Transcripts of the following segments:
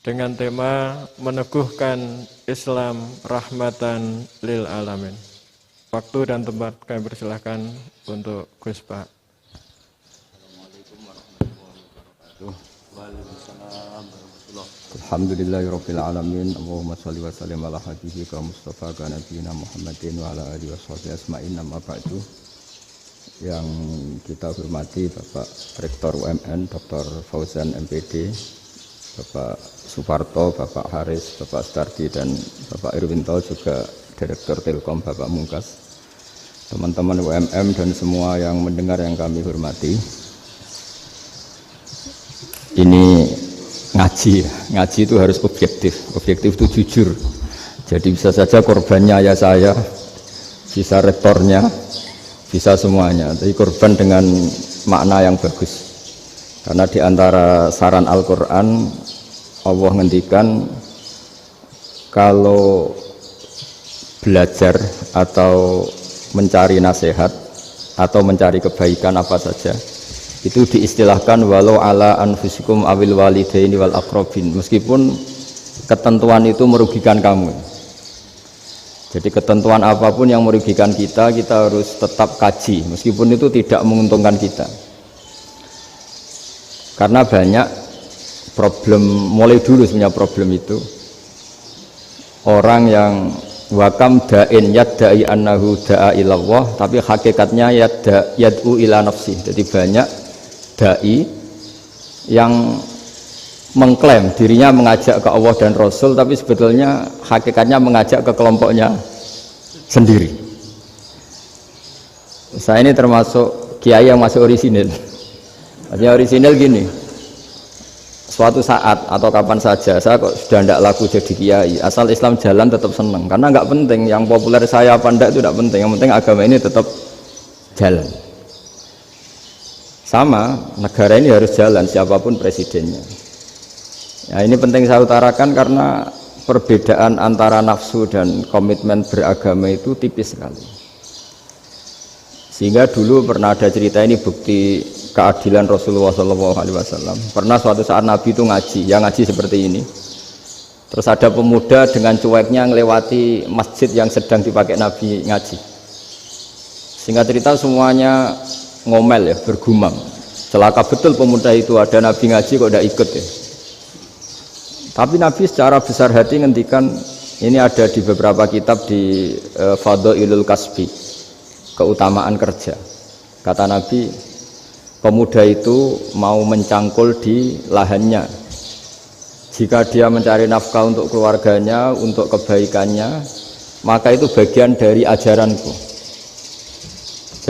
dengan tema meneguhkan Islam rahmatan lil alamin. Waktu dan tempat kami persilahkan untuk Gus Pak. Assalamualaikum warahmatullahi wabarakatuh. Waalaikumsalam warahmatullahi wabarakatuh. Alhamdulillahirabbil alamin. Allahumma shalli wa sallim ala habibika Mustafa ka nabiyina Muhammadin wa ala alihi washabihi asma'in. Amma ba'du. Yang kita hormati Bapak Rektor UMN Dr. Fauzan MPD, Bapak Suparto, Bapak Haris, Bapak Stardi, dan Bapak Irwinto, juga Direktur Telkom Bapak Mungkas, teman-teman UMM dan semua yang mendengar yang kami hormati. Ini ngaji itu harus objektif itu jujur. Jadi bisa saja korbannya ya saya, bisa rektornya, bisa semuanya. Tapi korban dengan makna yang bagus. Karena di antara saran Al-Quran, Allah ngendikan kalau belajar atau mencari nasihat atau mencari kebaikan apa saja, itu diistilahkan walau ala anfusikum awil walidaini wal aqrabin, meskipun ketentuan itu merugikan kamu. Jadi ketentuan apapun yang merugikan kita harus tetap kaji, meskipun itu tidak menguntungkan kita. Karena banyak problem, mulai dulu sebenarnya problem itu orang yang wakam da'in yadda'i annahu da'a ilallah, tapi hakikatnya yad'u ila nafsi. Jadi banyak da'i yang mengklaim dirinya mengajak ke Allah dan Rasul, tapi sebetulnya hakikatnya mengajak ke kelompoknya sendiri. Saya ini termasuk kiai yang masih orisinil. Artinya orisinil gini, suatu saat atau kapan saja saya kok sudah tidak laku jadi kiai, asal Islam jalan tetap senang, karena nggak penting yang populer saya apa enggak, itu tidak penting, yang penting agama ini tetap jalan. Sama, negara ini harus jalan siapapun presidennya. Ya, ini penting saya utarakan karena perbedaan antara nafsu dan komitmen beragama itu tipis sekali. Sehingga dulu pernah ada cerita, ini bukti keadilan Rasulullah SAW. Pernah suatu saat Nabi itu ngaji seperti ini. Terus ada pemuda dengan cueknya ngelewati masjid yang sedang dipakai Nabi ngaji. Sehingga cerita semuanya ngomel ya, bergumam. Celaka betul pemuda itu, ada Nabi ngaji kok tidak ikut ya. Tapi Nabi secara besar hati ngendikan, ini ada di beberapa kitab di Fadhailul Kasbi, keutamaan kerja. Kata Nabi, pemuda itu mau mencangkul di lahannya. Jika dia mencari nafkah untuk keluarganya, untuk kebaikannya, maka itu bagian dari ajaranku.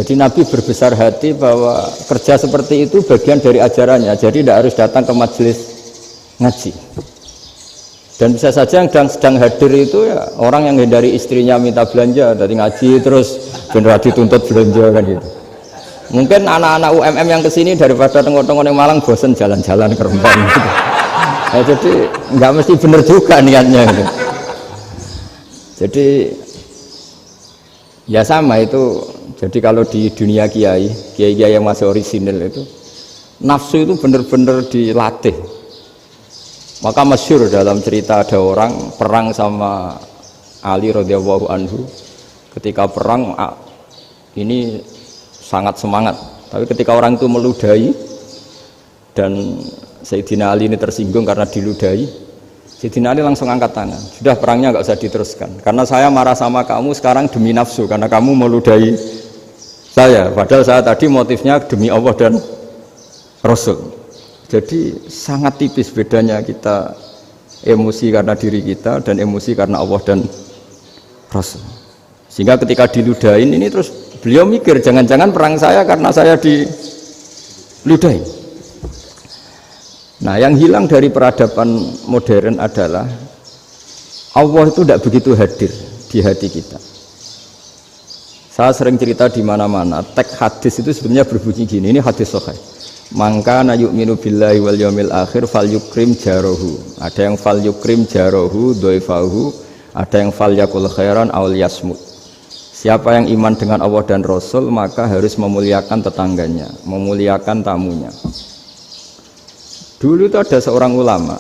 Jadi Nabi berbesar hati bahwa kerja seperti itu bagian dari ajarannya. Jadi tidak harus datang ke majelis ngaji. Dan bisa saja yang sedang hadir itu ya orang yang hindari istrinya minta belanja, dari ngaji terus benar dituntut belanja kan gitu. Mungkin anak-anak UMM yang kesini daripada tengok-tengok yang Malang bosen jalan-jalan ke Rembang gitu. Ya, jadi nggak mesti benar juga niatnya gitu. Jadi ya sama itu. Jadi kalau di dunia kiai yang masih orisinil itu, nafsu itu benar-benar dilatih. Maka masyhur dalam cerita ada orang perang sama Ali radhiyallahu anhu. Ketika perang ini sangat semangat, tapi ketika orang itu meludahi dan Sayyidina Ali ini tersinggung karena diludahi, Sayyidina Ali langsung angkat tangan, sudah perangnya nggak usah diteruskan, karena saya marah sama kamu sekarang demi nafsu, karena kamu meludahi saya, padahal saya tadi motifnya demi Allah dan Rasul. Jadi sangat tipis bedanya kita emosi karena diri kita dan emosi karena Allah dan Rasul. Sehingga ketika diludahin ini terus beliau mikir, jangan-jangan perang saya karena saya diludahin. Nah, yang hilang dari peradaban modern adalah Allah itu tidak begitu hadir di hati kita. Saya sering cerita di mana-mana, teks hadis itu sebenarnya berbunyi gini, ini hadis sahih. Mangka na yu'minu billahi wal yaumil akhir fal yukrim jarohu. Ada yang fal yukrim jarohu doifahu, ada yang fal yakul khairan aw yasmut. Siapa yang iman dengan Allah dan Rasul maka harus memuliakan tetangganya, memuliakan tamunya. Dulu itu ada seorang ulama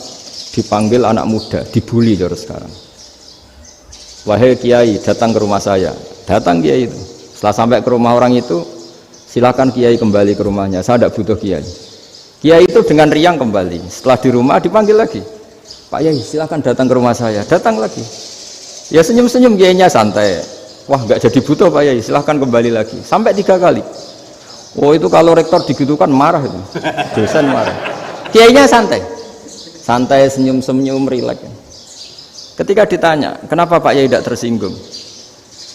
dipanggil anak muda, dibully terus sekarang. Wahai kiai, datang ke rumah saya. Datang kiai itu. Setelah sampai ke rumah orang itu, silakan kiai kembali ke rumahnya. Saya tidak butuh kiai. Kiai itu dengan riang kembali. Setelah di rumah dipanggil lagi. Pak Yai, silakan datang ke rumah saya. Datang lagi. Ya senyum-senyum kiainya santai. Wah, nggak jadi butuh Pak Yai, silahkan kembali lagi. Sampai 3 kali. Oh itu kalau rektor digitukan marah itu. Dosen marah. Kiainya santai. Santai, senyum-senyum, rileks. Ketika ditanya, kenapa Pak Yai tidak tersinggung?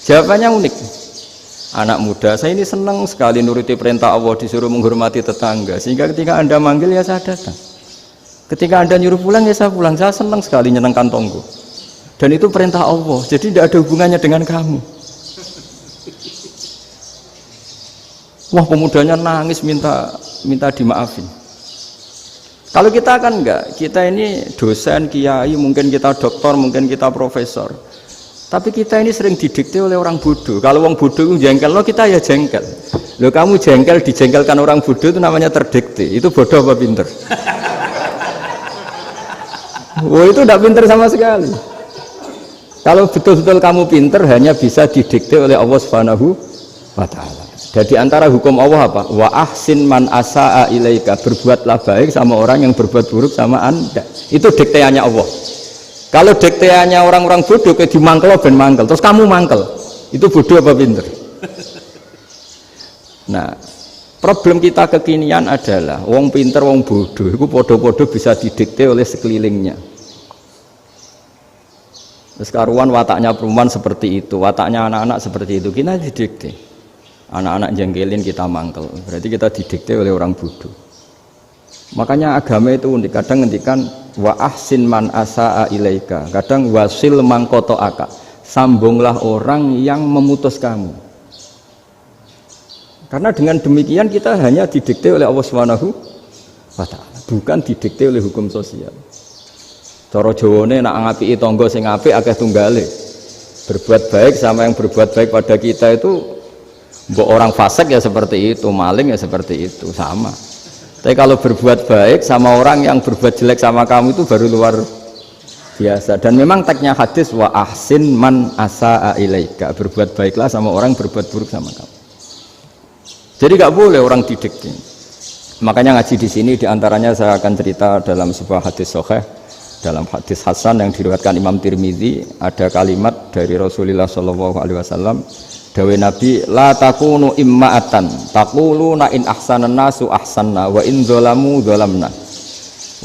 Jawabannya unik. Anak muda, saya ini senang sekali nuruti perintah Allah, disuruh menghormati tetangga. Sehingga ketika Anda manggil, ya saya datang. Ketika Anda nyuruh pulang, ya saya pulang. Saya senang sekali nyenangkan tonggo. Dan itu perintah Allah, jadi tidak ada hubungannya dengan kamu. Wah, pemudanya nangis minta dimaafin. Kalau kita kan enggak, kita ini dosen, kiai, mungkin kita doktor, mungkin kita profesor. Tapi kita ini sering didikte oleh orang bodoh. Kalau orang bodoh itu jengkel, lo kita ya jengkel. Lo kamu jengkel, dijengkelkan orang bodoh itu namanya terdikte. Itu bodoh apa pinter? Wah, itu tidak pinter sama sekali. Kalau betul-betul kamu pinter, hanya bisa didikte oleh Allah Subhanahu wa Ta'ala. Jadi antara hukum Allah apa? Wa ahsin man asa'a ilaika, berbuatlah baik sama orang yang berbuat buruk sama Anda. Itu dikteannya Allah. Kalau dikteannya orang-orang bodoh kayak dimangkel ben mangkel, terus kamu mangkel. Itu bodoh apa pinter? Nah, problem kita kekinian adalah wong pinter, wong bodoh itu podo-podo bisa didikte oleh sekelilingnya. Terus karuan wataknya perempuan seperti itu, wataknya anak-anak seperti itu, kita didikte. Anak-anak jengkelin kita mangkel, berarti kita didikte oleh orang bodoh. Makanya agama itu unik, kadang ngendikan wa ahsin man asa'a ilaika, kadang wasil man qata'aka, sambunglah orang yang memutus kamu. Karena dengan demikian kita hanya didikte oleh Allah Subhanahu wa Ta'ala, bukan didikte oleh hukum sosial. Cara Jawane nak ngapiki tangga sing apik akeh tunggale. Berbuat baik sama yang berbuat baik pada kita itu, mbok orang fasik ya seperti itu, maling ya seperti itu, sama. Tapi kalau berbuat baik sama orang yang berbuat jelek sama kamu itu baru luar biasa. Dan memang teksnya hadis wa ahsin man asa'a ilaika, berbuat baiklah sama orang berbuat buruk sama kamu. Jadi nggak boleh orang didikte. Makanya ngaji di sini diantaranya saya akan cerita dalam sebuah hadis sahih, dalam hadis hasan yang diriwayatkan Imam Tirmidzi, ada kalimat dari Rasulullah SAW. Dawe Nabi, la takunu imma'atan taquluna in ahsanan nasu ahsanna wa in dzalamu dzalamna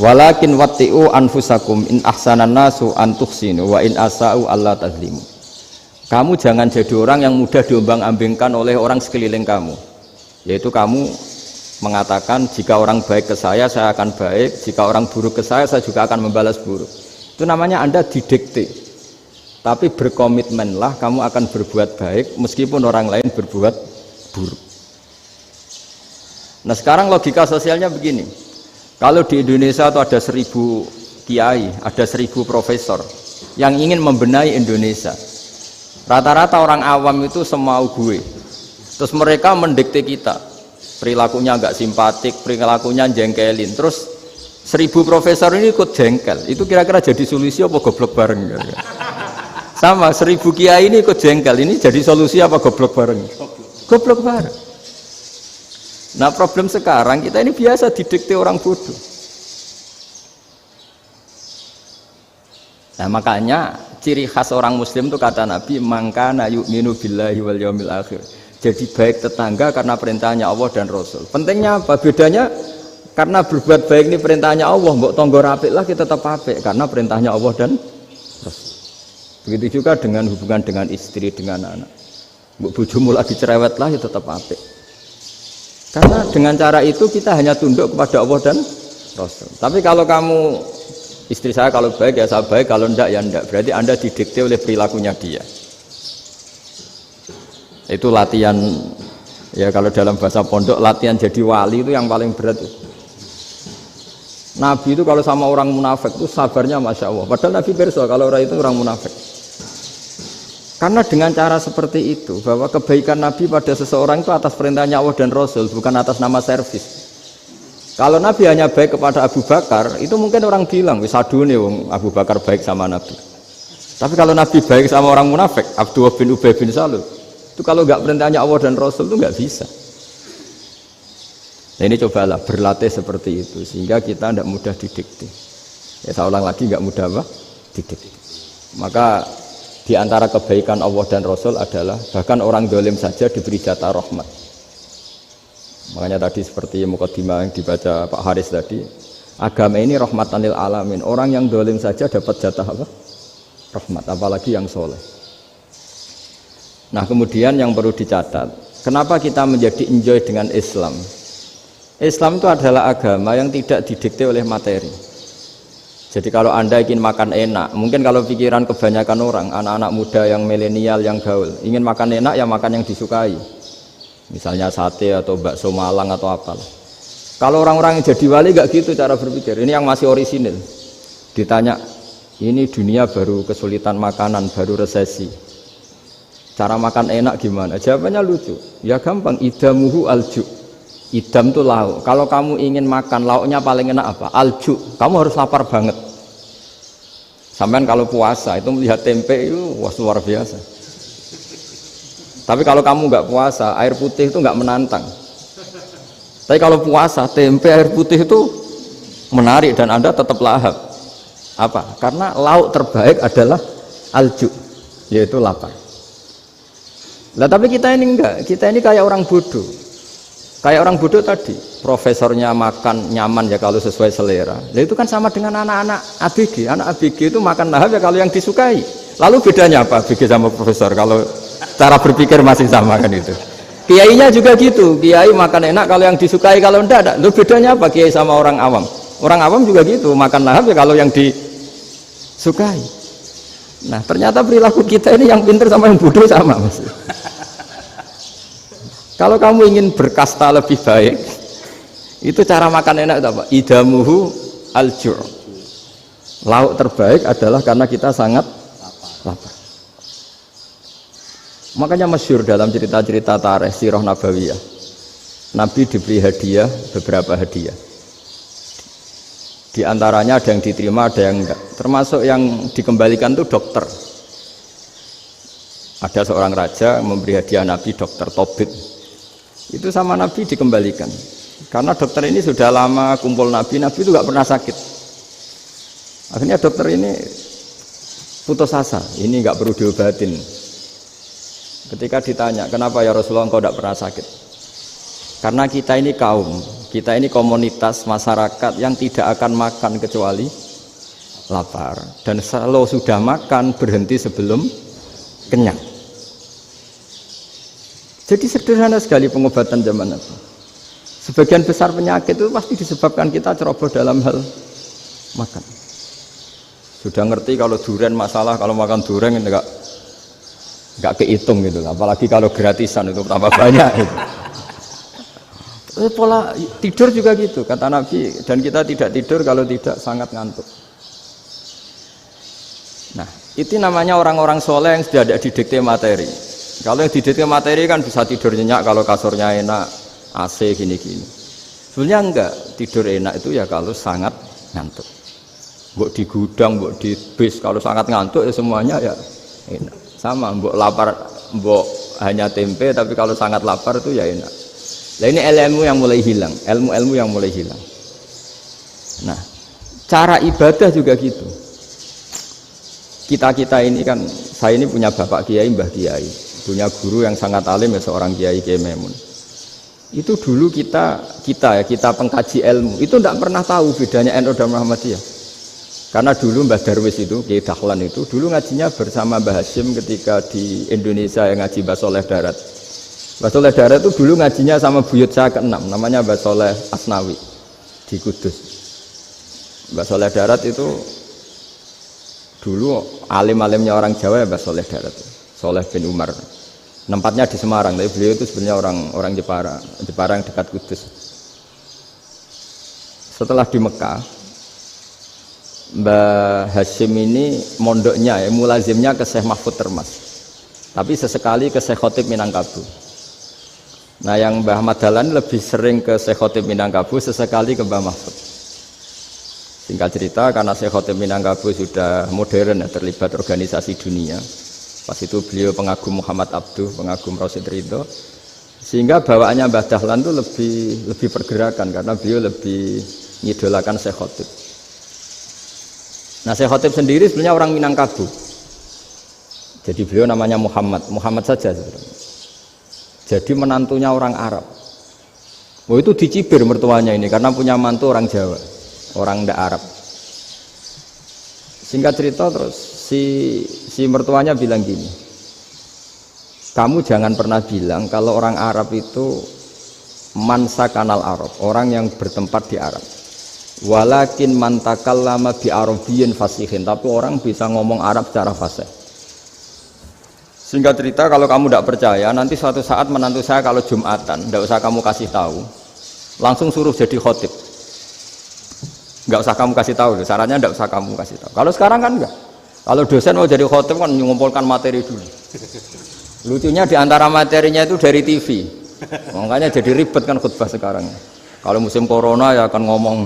walakin watti'u anfusakum in ahsanan nasu an tuhsinu wa in asa'u alla tazlimu. Kamu jangan jadi orang yang mudah diombang-ambingkan oleh orang sekeliling kamu, yaitu kamu mengatakan jika orang baik ke saya akan baik, jika orang buruk ke saya juga akan membalas buruk. Itu namanya Anda didikte. Tapi berkomitmenlah kamu akan berbuat baik meskipun orang lain berbuat buruk. Nah sekarang logika sosialnya begini, kalau di Indonesia itu ada 1000 kiai, ada 1000 profesor yang ingin membenahi Indonesia, rata-rata orang awam itu semau gue, terus mereka mendikte kita, perilakunya nggak simpatik, perilakunya jengkelin, terus 1000 profesor ini ikut jengkel, itu kira-kira jadi solusi apa goblok bareng? Sama 1000 kiai ini ikut jengkel, ini jadi solusi apa goblok bareng? Goblok bareng. Nah problem sekarang kita ini biasa didikte orang bodoh. Nah makanya ciri khas orang muslim itu kata Nabi, mangkana yu'minu billahi wal yaumil akhir. Jadi baik tetangga karena perintahnya Allah dan Rasul. Pentingnya apa? Bedanya karena berbuat baik ini perintahnya Allah, mbok tonggo apik lah kita tetap apik karena perintahnya Allah dan Rasul. Begitu juga dengan hubungan dengan istri, dengan anak. Bojomu lagi cerewet lah ya tetap apik. Karena dengan cara itu kita hanya tunduk kepada Allah dan Rasul. Tapi kalau kamu, istri saya kalau baik ya saya baik, kalau enggak ya enggak. Berarti Anda didikte oleh perilakunya dia. Itu latihan, ya kalau dalam bahasa pondok, latihan jadi wali itu yang paling berat. Nabi itu kalau sama orang munafik itu sabarnya Masya Allah. Padahal Nabi berso kalau orang itu orang munafik. Karena dengan cara seperti itu, bahwa kebaikan Nabi pada seseorang itu atas perintahnya Allah dan Rasul, bukan atas nama servis. Kalau Nabi hanya baik kepada Abu Bakar, itu mungkin orang bilang, wis adune wong Abu Bakar baik sama Nabi. Tapi kalau Nabi baik sama orang munafik, Abdullah bin Ubay bin Salul, itu kalau nggak perintahnya Allah dan Rasul itu nggak bisa. Nah ini cobalah berlatih seperti itu, sehingga kita tidak mudah didikte. Ya saya ulang lagi, nggak mudah apa? Didikte. Maka di antara kebaikan Allah dan Rasul adalah bahkan orang dolim saja diberi jatah rahmat. Makanya tadi seperti mukadimah yang dibaca Pak Haris tadi, agama ini rahmatan lil alamin. Orang yang dolim saja dapat jatah apa? Rahmat, apalagi yang soleh. Nah kemudian yang perlu dicatat, kenapa kita menjadi enjoy dengan Islam? Islam itu adalah agama yang tidak didikte oleh materi. Jadi kalau Anda ingin makan enak, mungkin kalau pikiran kebanyakan orang, anak-anak muda yang milenial, yang gaul, ingin makan enak ya makan yang disukai. Misalnya sate atau bakso Malang atau apa. Kalau orang-orang yang jadi wali gak gitu cara berpikir. Ini yang masih orisinil. Ditanya, ini dunia baru kesulitan makanan, baru resesi. Cara makan enak gimana? Jawabannya lucu. Ya gampang, idamuhu alju. Idam itu lauk. Kalau kamu ingin makan lauknya paling enak apa? Alju. Kamu harus lapar banget. Sampai kalau puasa itu melihat tempe itu wah luar biasa. Tapi kalau kamu nggak puasa, air putih itu nggak menantang. Tapi kalau puasa, tempe air putih itu menarik dan Anda tetap lahap. Apa? Karena lauk terbaik adalah alju, yaitu lapar. Nah tapi kita ini enggak, kita ini kayak orang bodoh. Kayak orang bodoh tadi, profesornya makan nyaman ya kalau sesuai selera. Nah itu kan sama dengan anak-anak ABG. Anak ABG itu makan lahap ya kalau yang disukai. Lalu bedanya apa ABG sama profesor? Kalau cara berpikir masih sama kan itu. Kiainya juga gitu, kiai makan enak kalau yang disukai, kalau enggak. Lalu bedanya apa kiai sama orang awam? Orang awam juga gitu, makan lahap ya kalau yang disukai. Nah ternyata perilaku kita ini yang pintar sama yang bodoh sama mas. Kalau kamu ingin berkasta lebih baik, itu cara makan enak itu apa? Idamuhu al-ju'. Lauk terbaik adalah karena kita sangat lapar. Makanya masyhur dalam cerita-cerita tarikh sirah nabawiyah, Nabi diberi hadiah, beberapa hadiah. Di antaranya ada yang diterima, ada yang enggak. Termasuk yang dikembalikan itu dokter. Ada seorang raja memberi hadiah Nabi dokter Tobit. Itu sama Nabi dikembalikan. Karena dokter ini sudah lama kumpul Nabi itu enggak pernah sakit. Akhirnya dokter ini putus asa, ini enggak perlu diobatin. Ketika ditanya, kenapa ya Rasulullah engkau tidak pernah sakit? Karena kita ini kaum, kita ini komunitas masyarakat yang tidak akan makan kecuali lapar. Dan kalau sudah makan, berhenti sebelum kenyang. Jadi sederhana sekali pengobatan zaman itu. Sebagian besar penyakit itu pasti disebabkan kita ceroboh dalam hal makan. Sudah ngerti kalau durian masalah, kalau makan durian enggak kehitung gitu, apalagi kalau gratisan itu tambah banyak gitu. Pola tidur juga gitu kata Nabi, dan kita tidak tidur kalau tidak sangat ngantuk. Nah itu namanya orang-orang soleh yang sudah tidak didikte materi. Kalau yang didikte materi kan bisa tidur nyenyak kalau kasurnya enak, AC gini-gini. Sebenarnya enggak, tidur enak itu ya kalau sangat ngantuk. Mbok di gudang, mbok di bis, kalau sangat ngantuk ya semuanya ya enak. Sama, mbok lapar, mbok hanya tempe, tapi kalau sangat lapar itu ya enak. Nah ini ilmu yang mulai hilang, ilmu-ilmu yang mulai hilang. Nah, cara ibadah juga gitu. Kita ini kan, saya ini punya bapak kiai, mbah kiai, punya guru yang sangat alim ya seorang kiai Kiai Memun. Itu dulu kita pengkaji ilmu, itu tidak pernah tahu bedanya NU dan Muhammadiyah. Karena dulu Mbah Darwis itu, Kiai Dahlan itu, dulu ngajinya bersama Mbah Hashim ketika di Indonesia yang ngaji Mbah Soleh Darat. Mbah Soleh Darat itu dulu ngajinya sama buyut saya ke-6, namanya Mbah Soleh Asnawi di Kudus. Mbah Soleh Darat itu dulu alim-alimnya orang Jawa ya Mbah Soleh Darat, Soleh bin Umar. Tempatnya di Semarang, tapi beliau itu sebenarnya orang Jepara yang dekat Kudus. Setelah di Mekah, Mbah Hashim ini mondoknya ya, mulazimnya ke Syekh Mahfud Termas, tapi sesekali ke Syekh Khotib Minangkabau. Nah yang Mbah Ahmad Dahlan lebih sering ke Syekh Khotib Minangkabau, sesekali ke Mbah Mahfud. Singkat cerita, karena Syekh Khotib Minangkabau sudah modern ya, terlibat organisasi dunia. Pas itu beliau pengagum Muhammad Abduh, pengagum Rasid Ridho, sehingga bawaannya Mbah Dahlan itu lebih pergerakan karena beliau lebih ngidolakan Syekh Khotib. Nah Syekh Khotib sendiri sebenarnya orang Minangkabau. Jadi beliau namanya Muhammad saja sebenarnya. Jadi menantunya orang Arab. Oh itu dicibir mertuanya ini karena punya mantu orang Jawa, orang ndak Arab. Singkat cerita terus si mertuanya bilang gini, kamu jangan pernah bilang kalau orang Arab itu mansa kanal Arab, orang yang bertempat di Arab. Walakin mantakallama bi arabiyyin fasihin, tapi orang bisa ngomong Arab secara fasih. Singkat cerita, kalau kamu tidak percaya, nanti suatu saat menantu saya kalau Jumatan, tidak usah kamu kasih tahu, langsung suruh jadi khotib. Nggak usah kamu kasih tahu, syaratnya tidak usah kamu kasih tahu. Kalau sekarang kan enggak. Kalau dosen mau jadi khotib kan mengumpulkan materi dulu. Lucunya di antara materinya itu dari TV, makanya jadi ribet kan khutbah sekarang. Kalau musim corona ya akan ngomong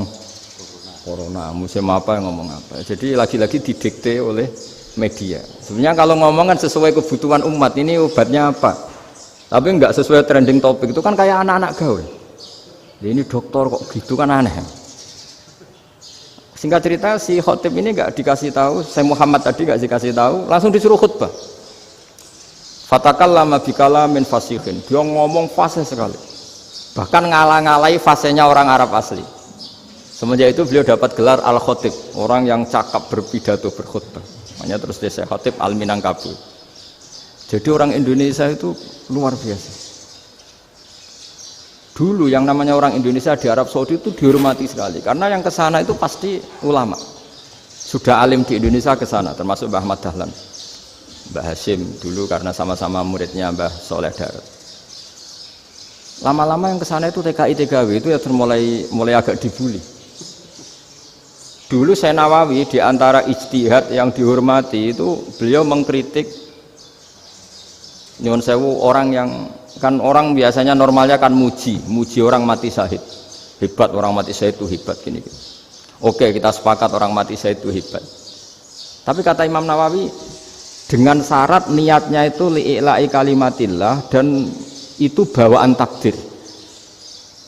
corona, musim apa yang ngomong apa. Jadi lagi-lagi didikte oleh media. Sebenarnya kalau ngomong kan sesuai kebutuhan umat, ini obatnya apa, tapi enggak sesuai trending topik, itu kan kayak anak-anak gaul. Ini dokter kok gitu kan aneh. Singkat cerita si khotib ini enggak dikasih tahu, saya Muhammad tadi enggak dikasih tahu, langsung disuruh khutbah. Fatakallama bikalamin fasihin, dia ngomong fasih sekali, bahkan ngalah-ngalahi fasihnya orang Arab asli. Semenjak itu beliau dapat gelar al-khotib, orang yang cakap berpidato berkhutbah. Makanya terus dia Khotib Al-Minangkabau. Jadi orang Indonesia itu luar biasa. Dulu yang namanya orang Indonesia di Arab Saudi itu dihormati sekali, karena yang ke sana itu pasti ulama. Sudah alim di Indonesia ke sana, termasuk Mbah Ahmad Dahlan, Mbah Hashim dulu karena sama-sama muridnya Mbah Soleh Darat. Lama-lama yang ke sana itu TKI TKW itu ya mulai agak dibully. Dulu Syekh Nawawi di antara ijtihad yang dihormati itu beliau mengkritik nyuwun sewu orang yang kan orang biasanya normalnya kan muji orang mati syahid. Hebat orang mati syahid itu hebat gini. Oke, kita sepakat orang mati syahid itu hebat. Tapi kata Imam Nawawi dengan syarat niatnya itu li'ila'i kalimatillah dan itu bawaan takdir.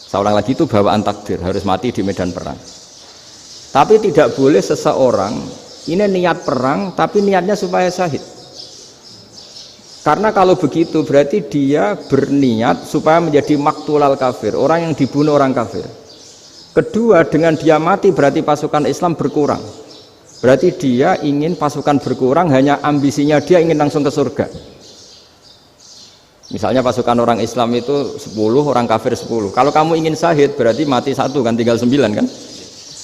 Saya ulang lagi, itu bawaan takdir, harus mati di medan perang. Tapi tidak boleh seseorang ini niat perang tapi niatnya supaya syahid. Karena kalau begitu berarti dia berniat supaya menjadi maktulal kafir, orang yang dibunuh orang kafir. Kedua, dengan dia mati berarti pasukan Islam berkurang. Berarti dia ingin pasukan berkurang, hanya ambisinya dia ingin langsung ke surga. Misalnya pasukan orang Islam itu 10, orang kafir 10. Kalau kamu ingin syahid berarti mati 1 kan, tinggal 9 kan.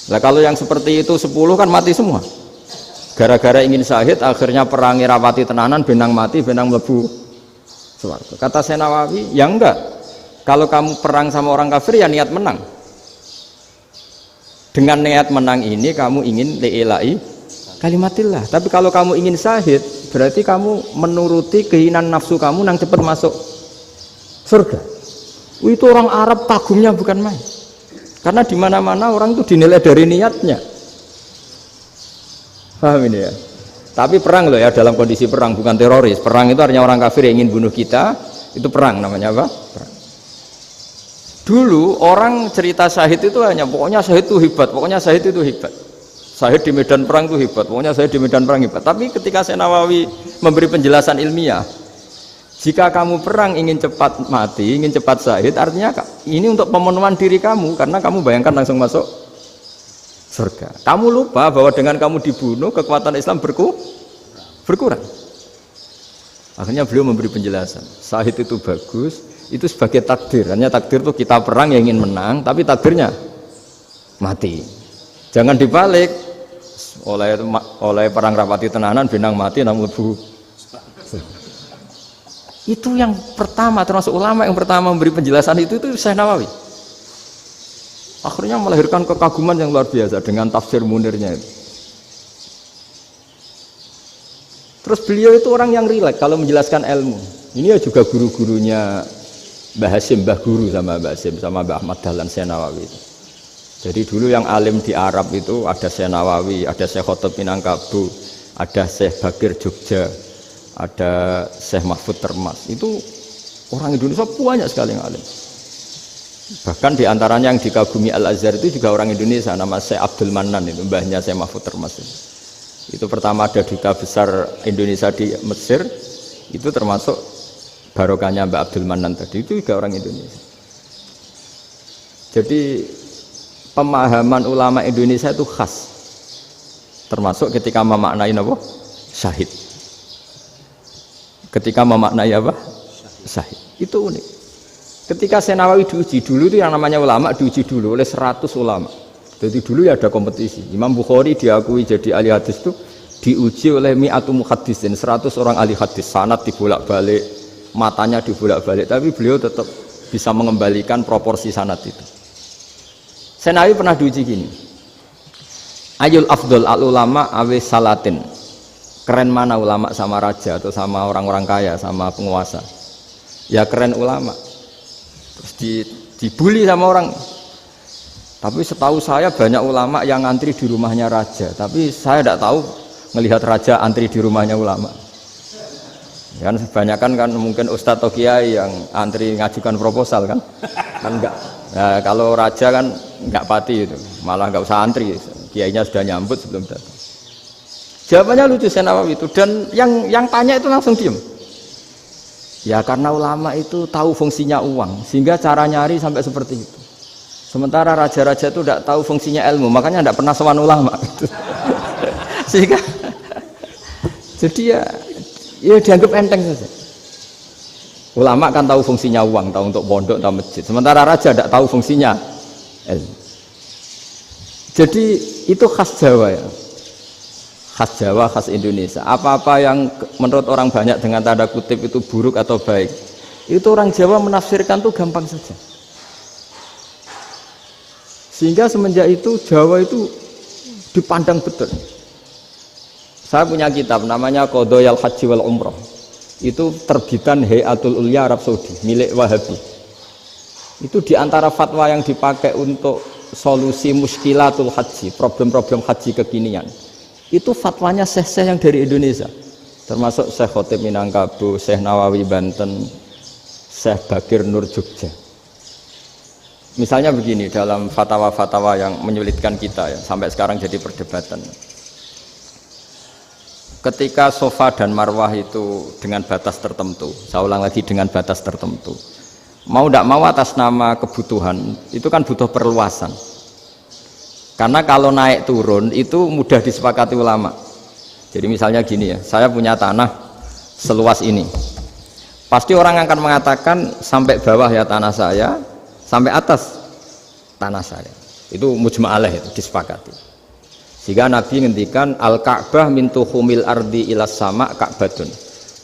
Nah kalau yang seperti itu 10 kan mati semua. Gara-gara ingin syahid akhirnya perangi rapati tenanan, benang mati, benang mlebu swarga. Kata Syekh Nawawi, ya enggak. Kalau kamu perang sama orang kafir ya niat menang. Dengan niat menang ini kamu ingin li'ila'i kalimatillah. Tapi kalau kamu ingin syahid berarti kamu menuruti keinginan nafsu kamu nang cepat masuk surga. Itu orang Arab kagumnya bukan main. Karena di mana-mana orang itu dinilai dari niatnya. Paham ini ya? Tapi perang loh ya, dalam kondisi perang, bukan teroris. Perang itu artinya orang kafir yang ingin bunuh kita, itu perang namanya apa? Perang. Dulu orang cerita syahid itu hanya pokoknya syahid itu hebat, pokoknya syahid itu hebat. Syahid di medan perang itu hebat, pokoknya syahid di medan perang hebat. Tapi ketika Syekh Nawawi memberi penjelasan ilmiah, jika kamu perang ingin cepat mati, ingin cepat syahid, artinya ini untuk pemenuhan diri kamu, karena kamu bayangkan langsung masuk surga. Kamu lupa bahwa dengan kamu dibunuh, kekuatan Islam berkurang. Akhirnya beliau memberi penjelasan, syahid itu bagus, itu sebagai takdir. Hanya takdir itu kita perang yang ingin menang, tapi takdirnya mati. Jangan dibalik, oleh perang rapati tenanan, benang mati, namun lebu. Itu yang pertama, termasuk ulama yang pertama memberi penjelasan itu Syekh Nawawi. Akhirnya melahirkan kekaguman yang luar biasa dengan tafsir Munirnya itu. Terus beliau itu orang yang rileks kalau menjelaskan ilmu. Ini ya juga guru-gurunya Mbah Hasyim, Mbah Guru sama Mbah Hasyim sama Mbah Ahmad Dahlan Syekh Nawawi itu. Jadi dulu yang alim di Arab itu ada Syekh Nawawi, ada Syekh Khotib Minangkabau, ada Syekh Bakir Jogja, ada Syekh Mahfud Termas. Itu orang Indonesia banyak sekali yang alim. Bahkan diantaranya yang dikagumi Al-Azhar itu juga orang Indonesia, nama Syekh Abdul Manan, itu mbahnya Syekh Mahfud Termas. Itu pertama ada duta besar Indonesia di Mesir, itu termasuk barokahnya Mbak Abdul Manan tadi, itu juga orang Indonesia. Jadi pemahaman ulama Indonesia itu khas, termasuk ketika memaknai apa? Syahid. Ketika memaknai apa? Syahid. Itu unik. Ketika Syekh Nawawi diuji dulu itu yang namanya ulama diuji dulu oleh 100 ulama. Jadi dulu ya ada kompetisi. Imam Bukhari diakui jadi ahli hadis itu diuji oleh mi'atu muhaddisin, 100 orang ahli hadis, sanad dibolak-balik, matanya dibolak-balik, tapi beliau tetap bisa mengembalikan proporsi sanad itu. Syekh Nawawi pernah diuji gini. Ayul afdol al ulama awe salatin. Keren mana ulama sama raja atau sama orang-orang kaya, sama penguasa? Ya keren ulama. Terus dibully sama orang. Tapi setahu saya banyak ulama yang antri di rumahnya raja, tapi saya tidak tahu melihat raja antri di rumahnya ulama. Kan kebanyakan kan mungkin ustadz atau kiai yang antri ngajukan proposal kan enggak. Nah, kalau raja kan enggak pati itu, malah enggak usah antri, kiainya sudah nyambut sebelum datang. Jawabannya lucu Syekh Nawawi itu, dan yang tanya itu langsung diem. Ya karena ulama itu tahu fungsinya uang, sehingga cara nyari sampai seperti itu. Sementara raja-raja itu tidak tahu fungsinya ilmu, makanya tidak pernah sowan ulama. Sehingga jadi ya dianggap enteng saja. Ulama kan tahu fungsinya uang, tahu untuk pondok, tahu masjid. Sementara raja tidak tahu fungsinya ilmu. Jadi itu khas Jawa ya. Khas Jawa, khas Indonesia. Apa-apa yang menurut orang banyak dengan tanda kutip itu buruk atau baik, itu orang Jawa menafsirkan tuh gampang saja. Sehingga semenjak itu Jawa itu dipandang betul. Saya punya kitab namanya Qadhayal Haji wal Umrah. Itu terbitan Hayatul Ulya Arab Saudi, milik Wahabi. Itu diantara fatwa yang dipakai untuk solusi muskilatul haji, problem-problem haji kekinian. Itu fatwanya syekh-syekh yang dari Indonesia, termasuk Syekh Khotib Minangkabau, Syekh Nawawi Banten, Syekh Bakir Nur Jogja. Misalnya begini, dalam fatwa-fatwa yang menyulitkan kita ya, sampai sekarang jadi perdebatan. Ketika Safa dan Marwah itu dengan batas tertentu, saya ulang lagi dengan batas tertentu, mau tidak mau atas nama kebutuhan, itu kan butuh perluasan. Karena kalau naik turun itu mudah disepakati ulama. Jadi misalnya gini ya, saya punya tanah seluas ini. Pasti orang akan mengatakan sampai bawah ya tanah saya, sampai atas tanah saya. Itu mujma' alaih, itu disepakati. Sehingga Nabi ngendikan al-Ka'bah min tuhumil ardi ilas sama Ka'batun.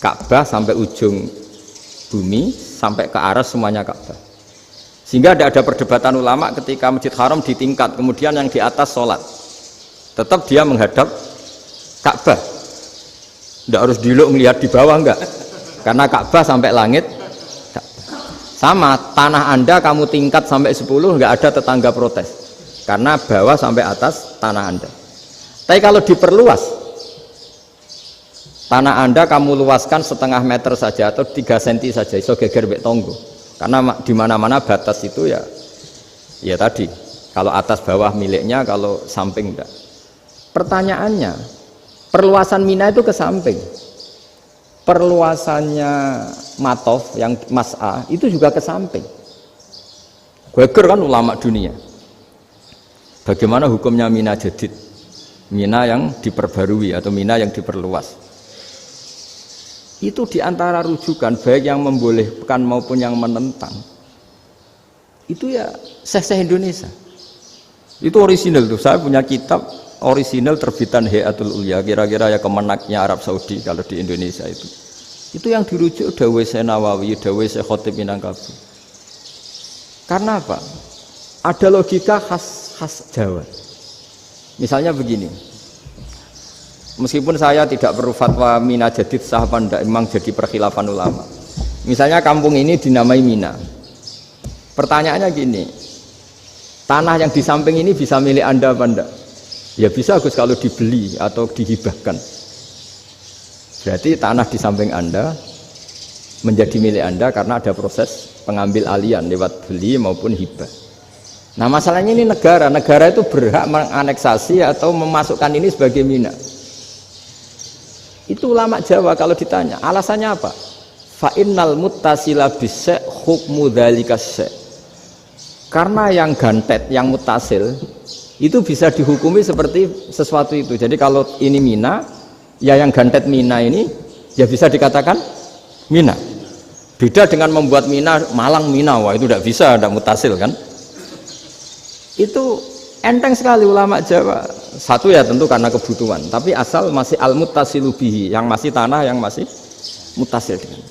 Ka'bah sampai ujung bumi, sampai ke aras semuanya Ka'bah. Sehingga tidak ada perdebatan ulama ketika Masjid Haram ditingkat, kemudian yang di atas sholat, tetap dia menghadap Ka'bah. Tidak harus diluk melihat di bawah, enggak, karena Ka'bah sampai langit. Sama tanah Anda kamu tingkat sampai 10, enggak ada tetangga protes, karena bawah sampai atas tanah Anda. Tapi kalau diperluas, tanah Anda kamu luaskan setengah meter saja atau 3 cm saja, iso geger mbek tonggo. Karena di mana-mana batas itu ya tadi, kalau atas bawah miliknya, kalau samping enggak. Pertanyaannya, perluasan Mina itu ke samping, perluasannya Matof yang Mas'ah itu juga ke samping. Geger kan ulama dunia. Bagaimana hukumnya Mina Jadid, Mina yang diperbarui atau Mina yang diperluas? Itu diantara rujukan baik yang membolehkan maupun yang menentang. Itu ya syekh-syekh Indonesia. Itu orisinal tuh. Saya punya kitab orisinal terbitan Hayatul Ulya, kira-kira ya kemenaknya Arab Saudi kalau di Indonesia itu. Itu yang dirujuk dawuh Syekh Nawawi, dawuh Syekh Khotib Minangkabau. Karena apa? Ada logika khas Jawa. Misalnya begini. Meskipun saya tidak perlu fatwa Mina Jadid sah apa enggak, memang jadi perkhilafan ulama. Misalnya kampung ini dinamai Mina, Pertanyaannya gini, tanah yang di samping ini bisa milik Anda apa enggak? Ya bisa Gus kalau dibeli atau dihibahkan. Berarti tanah di samping Anda menjadi milik Anda karena ada proses pengambil alian lewat beli maupun hibah. Nah masalahnya ini negara itu berhak menganeksasi atau memasukkan ini sebagai minak. Itu ulama Jawa kalau ditanya, alasannya apa? Fa'innal muttasila bisya hukmu dzalika syai'. Karena yang gantet, yang mutasil itu bisa dihukumi seperti sesuatu itu. Jadi kalau ini mina, ya yang gantet mina ini ya bisa dikatakan mina. Beda dengan membuat mina malang mina, wah itu tidak bisa, tidak mutasil kan? Itu enteng sekali ulama Jawa. Satu ya tentu karena kebutuhan, tapi asal masih al-muttasilu bihi, yang masih tanah yang masih mutasil dengan.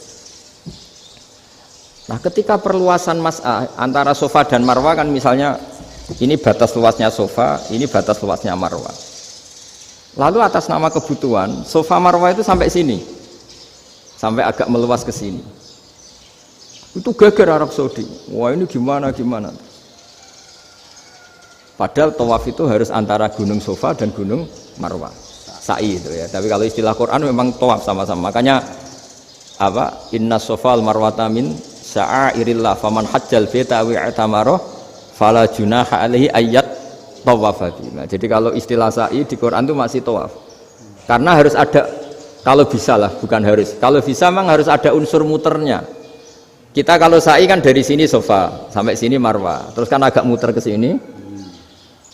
Nah, ketika perluasan mas'ah antara sofa dan marwah kan misalnya ini batas luasnya sofa, ini batas luasnya marwah. Lalu atas nama kebutuhan, sofa marwah itu sampai sini. Sampai agak meluas ke sini. Itu geger Arab Saudi. Wah, ini gimana? Padahal tawaf itu harus antara gunung sofa dan gunung marwah. Sa'i itu ya. Tapi kalau istilah Quran memang tawaf sama-sama. Makanya apa? Inna sofa al-marwata min sya'airillah faman hajjal baita wa i'tamara fala junaha alaihi ayat tawafa bima. Jadi kalau istilah sa'i di Quran itu masih tawaf. Karena harus ada, kalau bisa lah, bukan harus. Kalau bisa memang harus ada unsur muternya. Kita kalau sa'i kan dari sini sofa sampai sini marwah, terus kan agak muter ke sini.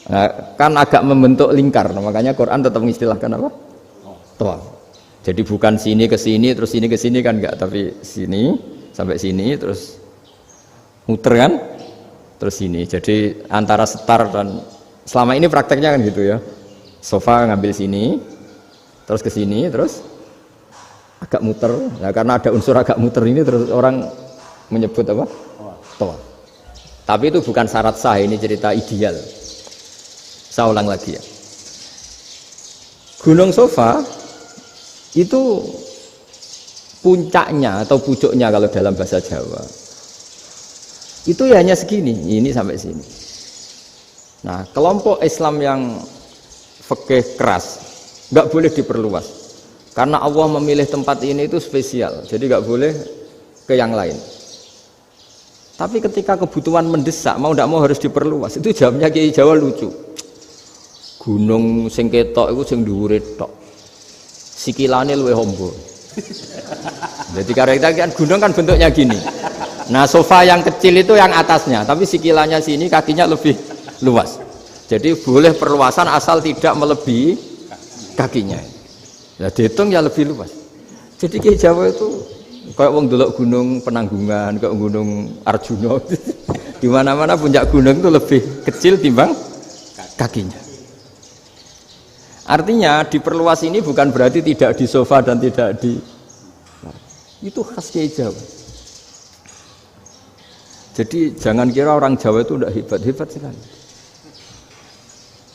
Nah, kan agak membentuk lingkar. Nah, makanya Quran tetap mengistilahkan apa? Tawaf. Jadi bukan sini ke sini terus sini ke sini kan enggak, tapi sini sampai sini terus muter kan terus sini. Jadi antara setar dan selama ini prakteknya kan gitu ya, sofa ngambil sini terus ke sini terus agak muter. Nah, karena ada unsur agak muter ini terus orang menyebut apa? Tawaf. Tapi itu bukan syarat sah, ini cerita ideal. Saya ulang lagi ya, Gunung Sofa itu puncaknya atau pucuknya kalau dalam bahasa Jawa itu ya hanya segini, ini sampai sini. Nah, kelompok Islam yang fikih keras nggak boleh diperluas karena Allah memilih tempat ini itu spesial, jadi nggak boleh ke yang lain. Tapi ketika kebutuhan mendesak, mau tidak mau harus diperluas. Itu jawabnya Kiai Jawa lucu. Gunung sing ketok itu sing dhuwure tok, sikilane luwih hombo. Jadi karena kita kan gunung kan bentuknya gini. Nah, sofa yang kecil itu yang atasnya, tapi sikilannya sini kakinya lebih luas. Jadi boleh perluasan asal tidak melebihi kakinya. Ya dihitung ya lebih luas. Jadi Kiai Jawa itu kayak wong delok gunung Penanggungan, kayak gunung Arjuna. Di mana-mana puncak gunung itu lebih kecil timbang kakinya. Artinya diperluas ini bukan berarti tidak di sofa dan tidak di, itu khas Kiai Jawa. Jadi jangan kira orang Jawa itu tidak hebat sekali.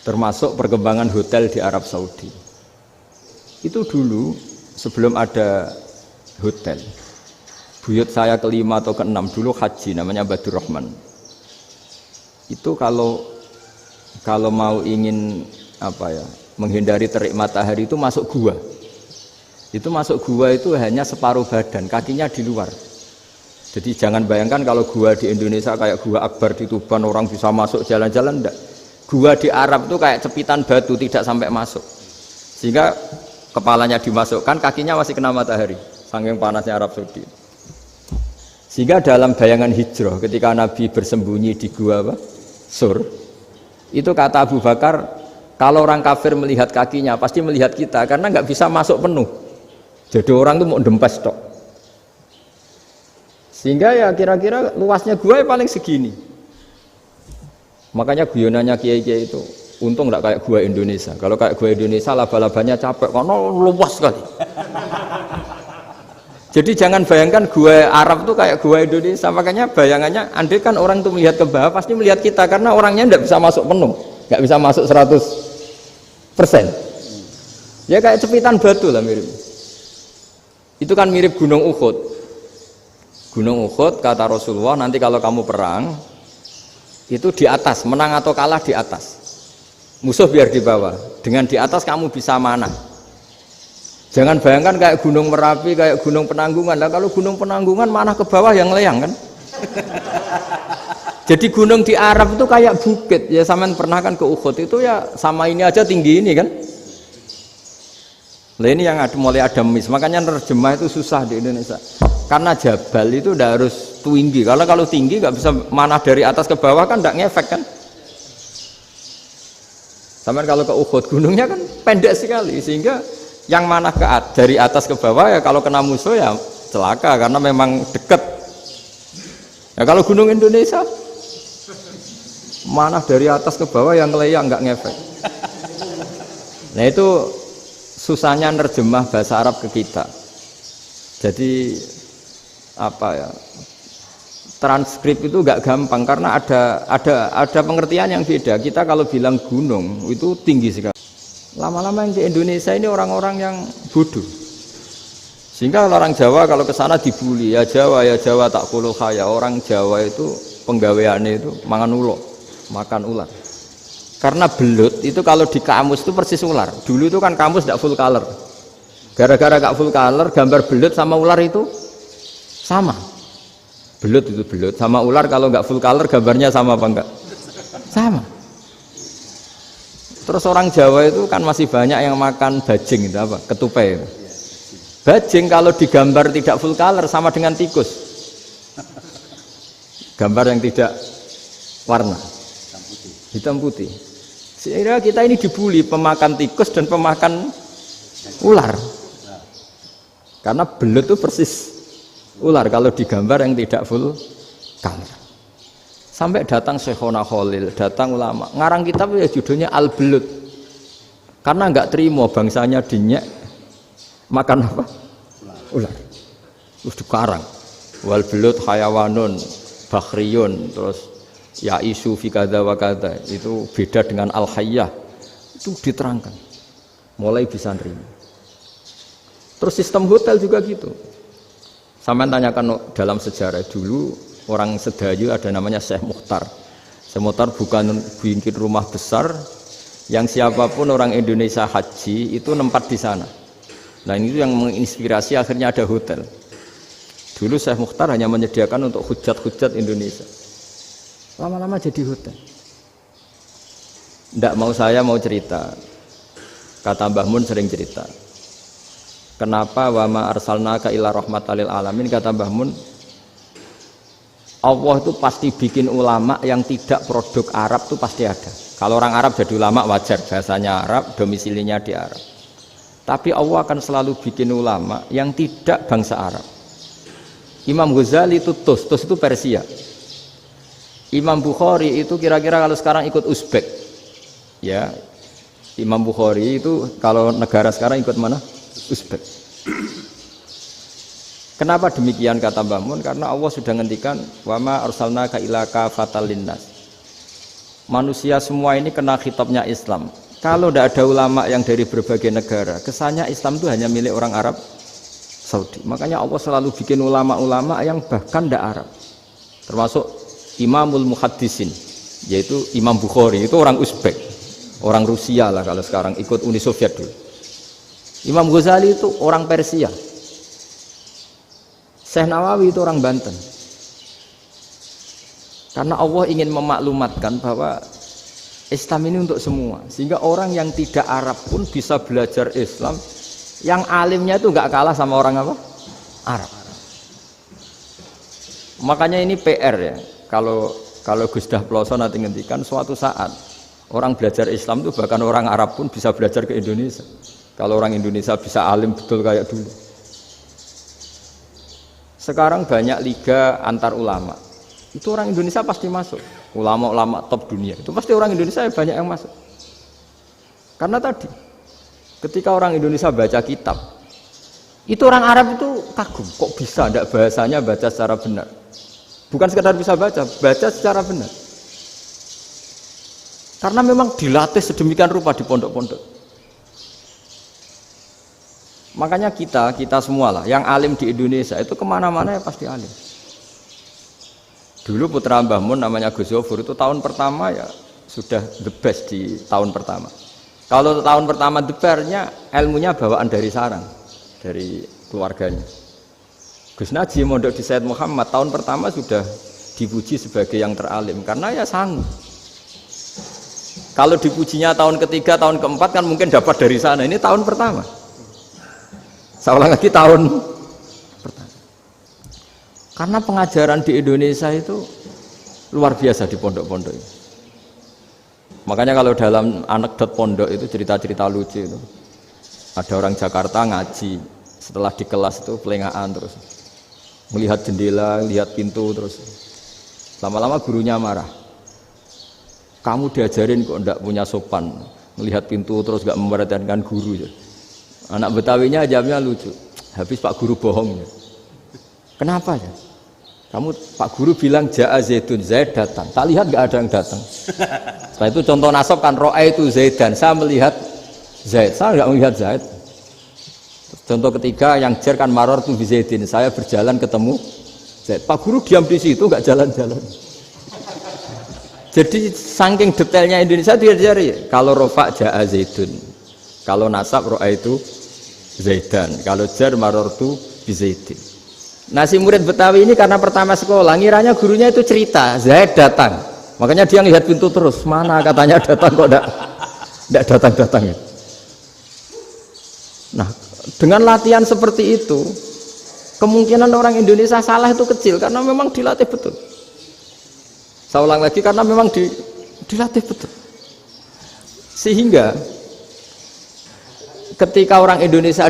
Termasuk perkembangan hotel di Arab Saudi. Itu dulu sebelum ada hotel, buyut saya kelima atau keenam dulu haji, namanya Badur Rahman. Itu kalau mau ingin apa ya, menghindari terik matahari itu masuk gua. Itu masuk gua itu hanya separuh badan, kakinya di luar. Jadi jangan bayangkan kalau gua di Indonesia kayak gua Akbar di Tuban orang bisa masuk jalan-jalan, enggak. Gua di Arab itu kayak cepitan batu, tidak sampai masuk. Sehingga kepalanya dimasukkan, kakinya masih kena matahari, saking panasnya Arab Saudi. Sehingga dalam bayangan hijrah ketika Nabi bersembunyi di gua apa? Sur. Itu kata Abu Bakar, kalau orang kafir melihat kakinya pasti melihat kita karena nggak bisa masuk penuh. Jadi orang itu mau dempes tok. Sehingga ya kira-kira luasnya gua ya paling segini. Makanya guyonannya kiai-kiai itu untung nggak kayak gua Indonesia. Kalau kayak gua Indonesia laba-labanya capek karena luas sekali. Jadi jangan bayangkan gua Arab tuh kayak gua Indonesia. Makanya bayangannya andai kan orang tuh melihat ke bawah pasti melihat kita karena orangnya nggak bisa masuk penuh, nggak bisa masuk 100%. Ya kayak cepitan batu lah mirip. Itu kan mirip Gunung Uhud. Gunung Uhud kata Rasulullah nanti kalau kamu perang itu di atas, menang atau kalah di atas. Musuh biar di bawah. Dengan di atas kamu bisa manah. Jangan bayangkan kayak Gunung Merapi, kayak Gunung Penanggungan. Nah, kalau Gunung Penanggungan manah ke bawah yang leyang kan. Jadi gunung di Arab itu kayak bukit. Ya sampean pernah kan ke Uhud itu ya sama ini aja tinggi ini kan. Nah ini yang mulai ada mis. Makanya nerjemah itu susah di Indonesia. Karena jabal itu udah harus tinggi. Kalau tinggi nggak bisa manah dari atas ke bawah kan nggak ngefek kan. Sampai kalau ke Uhud gunungnya kan pendek sekali sehingga yang manah dari atas ke bawah ya kalau kena musuh ya celaka karena memang dekat. Ya kalau gunung Indonesia manah dari atas ke bawah yang leyang nggak ngefek. Nah itu susahnya nerjemah bahasa Arab ke kita. Jadi apa ya? Transkrip itu nggak gampang karena ada pengertian yang beda. Kita kalau bilang gunung itu tinggi sekali. Lama-lama yang di Indonesia ini orang-orang yang bodoh. Sehingga orang Jawa kalau ke sana dibully, ya Jawa tak kuluh kaya. Orang Jawa itu penggaweannya itu makan ular. Karena belut itu kalau di kamus itu persis ular. Dulu itu kan kamus tidak full color. Gara-gara gak full color, gambar belut sama ular itu sama. Belut itu belut sama ular kalau nggak full color gambarnya sama apa enggak? Sama. Terus orang Jawa itu kan masih banyak yang makan bajing itu apa? Ketupai itu. Bajing kalau digambar tidak full color sama dengan tikus. Gambar yang tidak warna hitam putih. Sehingga kita ini dibully pemakan tikus dan pemakan ular. Karena belut itu persis ular kalau digambar yang tidak full color. Sampai datang Syekhona Khalil, datang ulama. Ngarang kitab ya judulnya Al-Belut. Karena enggak terima bangsanya dinyek makan apa? Ular. Terus dikarang. Wal belut hayawanun bakhriyun terus ya isu fi kadza wa kadza. Itu beda dengan al-hayyah. Itu diterangkan. Mulai bisa nerima. Terus sistem hotel juga gitu. Sampai tanyakan dalam sejarah dulu orang Sedayu ada namanya Syekh Mukhtar. Syekh Mukhtar bukan bikin rumah besar yang siapapun orang Indonesia haji itu nempat di sana. Nah ini yang menginspirasi akhirnya ada hotel. Dulu Syekh Mukhtar hanya menyediakan untuk hujat-hujat Indonesia. Lama-lama jadi hotel. Nggak mau saya mau cerita. Kata Mbah Mun sering cerita. Kenapa wa ma arsalnaka illa rahmatan lil alamin, kata Mbah Mun, Allah itu pasti bikin ulama yang tidak produk Arab itu pasti ada. Kalau orang Arab jadi ulama wajar, bahasanya Arab, domisilinya di Arab. Tapi Allah akan selalu bikin ulama yang tidak bangsa Arab. Imam Ghazali itu Tus itu Persia. Imam Bukhari itu kira-kira kalau sekarang ikut Uzbek. Ya. Imam Bukhari itu kalau negara sekarang ikut mana? Uzbek. Kenapa demikian kata Mbah Mun? Karena Allah sudah ngendikan wa ma arsalnaka illa kafatal linnas. Manusia semua ini kena khitabnya Islam. Kalau tidak ada ulama yang dari berbagai negara, kesannya Islam itu hanya milik orang Arab Saudi. Makanya Allah selalu bikin ulama-ulama yang bahkan tidak Arab. Termasuk Imamul Muhaddisin, yaitu Imam Bukhari, itu orang Uzbek, orang Rusia lah kalau sekarang ikut Uni Soviet dulu. Imam Ghazali itu orang Persia. Syekh Nawawi itu orang Banten. Karena Allah ingin memaklumatkan bahwa Islam ini untuk semua. Sehingga orang yang tidak Arab pun bisa belajar Islam. Yang alimnya itu nggak kalah sama orang apa? Arab. Makanya ini PR ya. Kalau Gus Dah Ploso nanti ngendikan suatu saat orang belajar Islam itu bahkan orang Arab pun bisa belajar ke Indonesia. Kalau orang Indonesia bisa alim betul kayak dulu. Sekarang banyak liga antar ulama. Itu orang Indonesia pasti masuk. Ulama-ulama top dunia. Itu pasti orang Indonesia banyak yang masuk. Karena tadi, ketika orang Indonesia baca kitab, itu orang Arab itu kagum. Kok bisa tidak bahasanya baca secara benar? Bukan sekedar bisa baca secara benar. Karena memang dilatih sedemikian rupa di pondok-pondok. Makanya kita semua lah yang alim di Indonesia itu kemana-mana ya pasti alim. Dulu putra Mbah Mun namanya Gus Zofur itu tahun pertama ya sudah the best di tahun pertama. Kalau tahun pertama the bestnya ilmunya bawaan dari sarang, dari keluarganya. Gus Naji mondok di Said Muhammad tahun pertama sudah dipuji sebagai yang teralim karena ya sanggup. Kalau dipujinya tahun ketiga, tahun keempat kan mungkin dapat dari sana. Ini tahun pertama. Saya ulang lagi tahun pertama. Karena pengajaran di Indonesia itu luar biasa di pondok-pondok ini. Makanya kalau dalam anekdot pondok itu cerita-cerita lucu itu. Ada orang Jakarta ngaji, setelah di kelas itu pelengahan terus. Melihat jendela, lihat pintu terus. Lama-lama gurunya marah. Kamu diajarin kok ndak punya sopan, melihat pintu terus gak memperhatikan guru. Anak Betawinya jawabnya lucu. Habis Pak Guru bohong. Kenapa ya? Kamu Pak Guru bilang Ja'a Zaidun, Zaid datang. Tak lihat gak ada yang datang. Setelah itu contoh nasab kan ro'a itu Zaidan. Saya melihat Zaid, saya gak melihat Zaid. Contoh ketiga yang jer kan maror tuh Zaidin. Saya berjalan ketemu Zaid. Pak Guru diam di situ gak jalan-jalan. Jadi saking detailnya Indonesia dia cari. Kalau rofa Ja'a Zaidun, kalau nasab ro'a itu Zaidan, kalau jar maror tuh Zaidin. Nah si murid Betawi ini karena pertama sekolah, ngiranya gurunya itu cerita Zaid datang, makanya dia ngelihat pintu terus. Mana katanya datang kok tidak datang-datang. Nah dengan latihan seperti itu, kemungkinan orang Indonesia salah itu kecil karena memang dilatih betul. Saya ulang lagi karena memang dilatih betul. Sehingga ketika orang Indonesia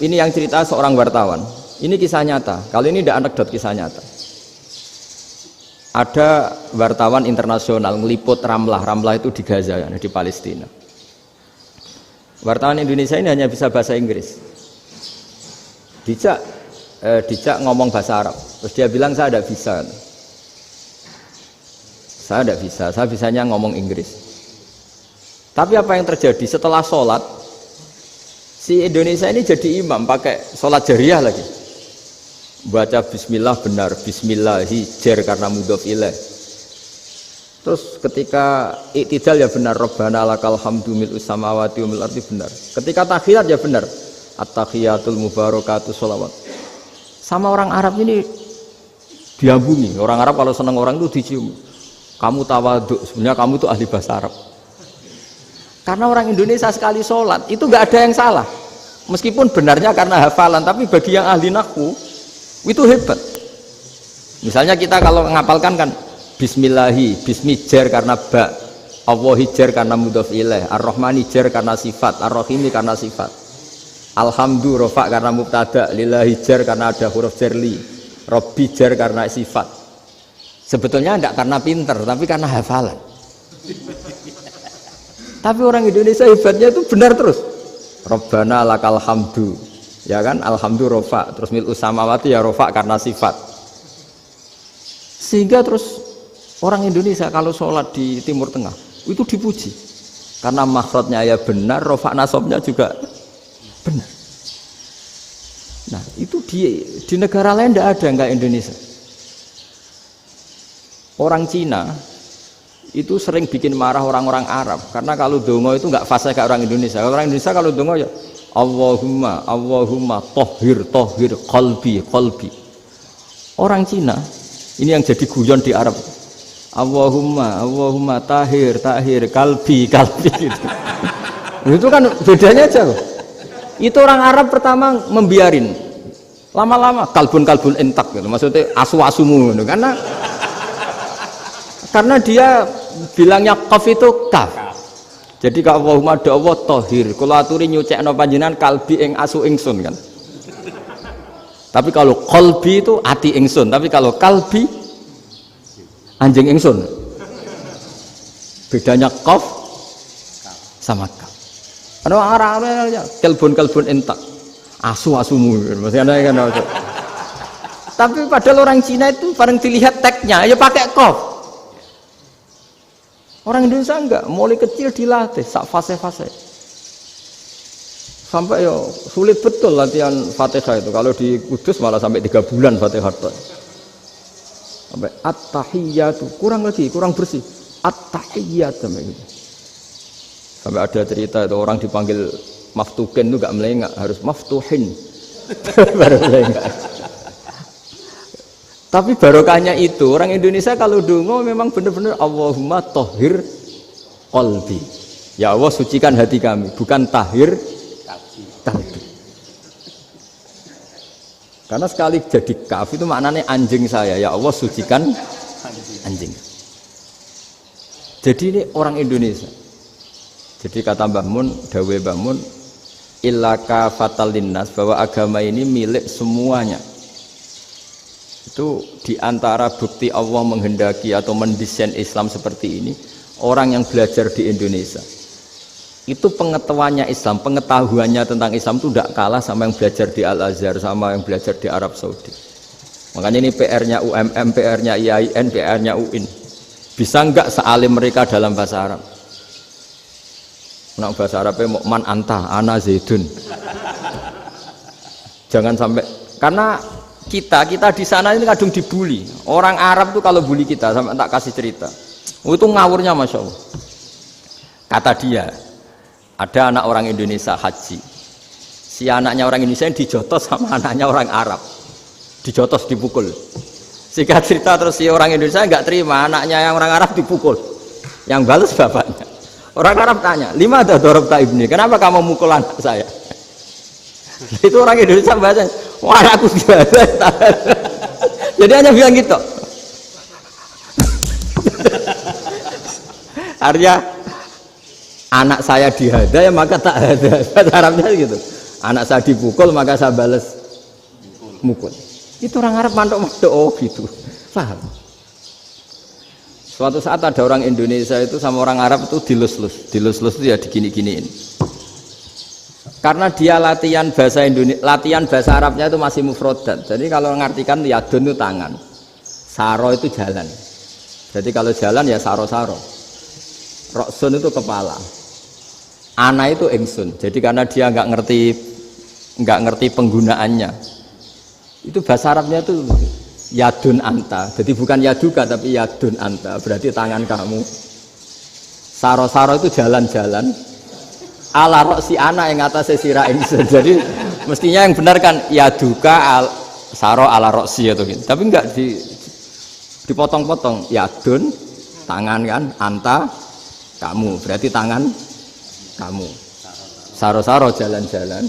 ini yang cerita seorang wartawan. Ini kisah nyata. Kali ini tidak anekdot, kisah nyata. Ada wartawan internasional meliput Ramlah. Ramlah itu di Gaza, ya, di Palestina. Wartawan Indonesia ini hanya bisa bahasa Inggris. Dijak ngomong bahasa Arab. Terus dia bilang saya tidak bisa. Saya tidak bisa, saya bisanya ngomong Inggris. Tapi apa yang terjadi setelah sholat, si Indonesia ini jadi imam pakai sholat jariyah lagi. Baca bismillah benar, bismillahi jar karena mudhof ilaih. Terus ketika iktidal ya benar, Rabbana lakal hamdu mil'us samawati wa mil'ul ardi benar. Ketika tahiyat ya benar, at-tahiyatul mubarakatuh sholawat. Sama orang Arab ini diambungi. Orang Arab kalau senang orang itu dicium. Kamu tawaduk, sebenarnya kamu tuh ahli bahasa Arab. Karena orang Indonesia sekali sholat itu nggak ada yang salah, meskipun benarnya karena hafalan, tapi bagi yang ahli nahwu itu hebat. Misalnya kita kalau ngapalkan kan Bismillahi, Bismi jar karena ba, Allahi jar karena mudhof ilaih, Ar-Rahmani jar karena sifat, Ar-Rahimi karena sifat, Alhamdu rofa karena mubtada, Lillahi jar karena ada huruf jarli, Robbi jar karena sifat. Sebetulnya tidak karena pinter, tapi karena hafalan. Tapi orang Indonesia hebatnya itu benar terus. Rabbana lakal hamdu, ya kan? Alhamdu rofa, terus mil'us samawati ya rofa karena sifat. Sehingga terus orang Indonesia kalau sholat di Timur Tengah itu dipuji. Karena makhrajnya ya benar, rofa nasabnya juga benar. Nah itu di negara lain tidak ada enggak Indonesia. Orang Cina itu sering bikin marah orang-orang Arab karena kalau dongo itu nggak fasih kayak orang Indonesia. Orang Indonesia kalau dongo ya Allahumma tohir qalbi. Orang Cina ini yang jadi guyon di Arab. Allahumma tahir kalbi gitu. Itu kan bedanya aja loh. Itu orang Arab pertama membiarin, lama-lama kalbun entak gitu. Maksudnya asu-asumu gitu. Karena dia bilangnya qaf itu kaf. Jadi kalau Allahumma do Allah tohir, kalau aturi nyucekno panjenengan kalbi ing asu ingsun kan. Tapi kalau qalbi itu ati ingsun, tapi kalau kalbi anjing ingsun. Bedanya qaf sama kaf. Ada orang Arabnya kalbun entak, asu-asumu maksudnya kan. Tapi padahal orang Cina itu paling dilihat teksnya ya pakai qaf. Orang Indonesia enggak, mulai kecil dilatih sak fase-fase. Sampai ya sulit betul latihan Fatihah itu. Kalau di Kudus malah sampai 3 bulan Fatihah. Sampai at-tahiyyatu, kurang lagi, kurang bersih. At-tahiyyat sampai gitu. Sampai ada cerita itu orang dipanggil maftuhin itu enggak melengak, harus maftuhin. Baru melengak. Tapi barokahnya itu orang Indonesia kalau dongo memang benar-benar Allahumma tahhir qalbi. Ya Allah sucikan hati kami, bukan tahhir kalbi. Karena sekali jadi kaf itu maknanya anjing saya, ya Allah sucikan anjing. Jadi ini orang Indonesia. Jadi kata Mbah Mun, dawuh Mbah Mun, illa kafatal linnas, bahwa agama ini milik semuanya. Itu diantara bukti Allah menghendaki atau mendesain Islam seperti ini, orang yang belajar di Indonesia itu pengetahuannya Islam, pengetahuannya tentang Islam itu tidak kalah sama yang belajar di Al-Azhar, sama yang belajar di Arab Saudi. Makanya ini PR-nya UMM, PR-nya IAIN, PR-nya UIN. Bisa enggak sealim mereka dalam bahasa Arab? Nah, bahasa Arabnya mau man anta, ana zaidun. Jangan sampai, karena kita di sana ini kadung dibully. Orang Arab tuh kalau bully kita, sampai tak kasih cerita. Itu ngawurnya Masya Allah. Kata dia, ada anak orang Indonesia haji. Si anaknya orang Indonesia yang dijotos sama anaknya orang Arab. Dijotos, dipukul. Singkat cerita terus si orang Indonesia nggak terima, anaknya yang orang Arab dipukul. Yang balas bapaknya. Orang Arab tanya, lima ada dorobta ibni, kenapa kamu mukul anak saya? Itu orang Indonesia bahasa, wah anakku biasa. Jadi hanya bilang gitu. Artinya anak saya dihada ya maka tak ada. Bahasa Arabnya gitu. Anak saya dipukul maka saya balas mukul. Itu orang Arab mantuk-mantuk oh gitu. Paham? Suatu saat ada orang Indonesia itu sama orang Arab itu dilus-lus. Dilus-lus itu ya digini-giniin. Karena dia latihan bahasa Indonesia, latihan bahasa Arabnya itu masih mufrodat. Jadi kalau mengartikan yadun itu tangan, saro itu jalan. Jadi kalau jalan ya saro-saro. Roksun itu kepala. Ana itu ingsun. Jadi karena dia nggak ngerti penggunaannya. Itu bahasa Arabnya itu yadun anta. Jadi bukan yaduka tapi yadun anta. Berarti tangan kamu. Saro-saro itu jalan-jalan. Ala roksi anak yang atasnya sirah ingsun. Jadi mestinya yang benar kan yaduka saro ala roksi atau gitu. Tapi enggak dipotong-potong. Yadun tangan kan, anta kamu. Berarti tangan kamu. Saro-saro jalan-jalan.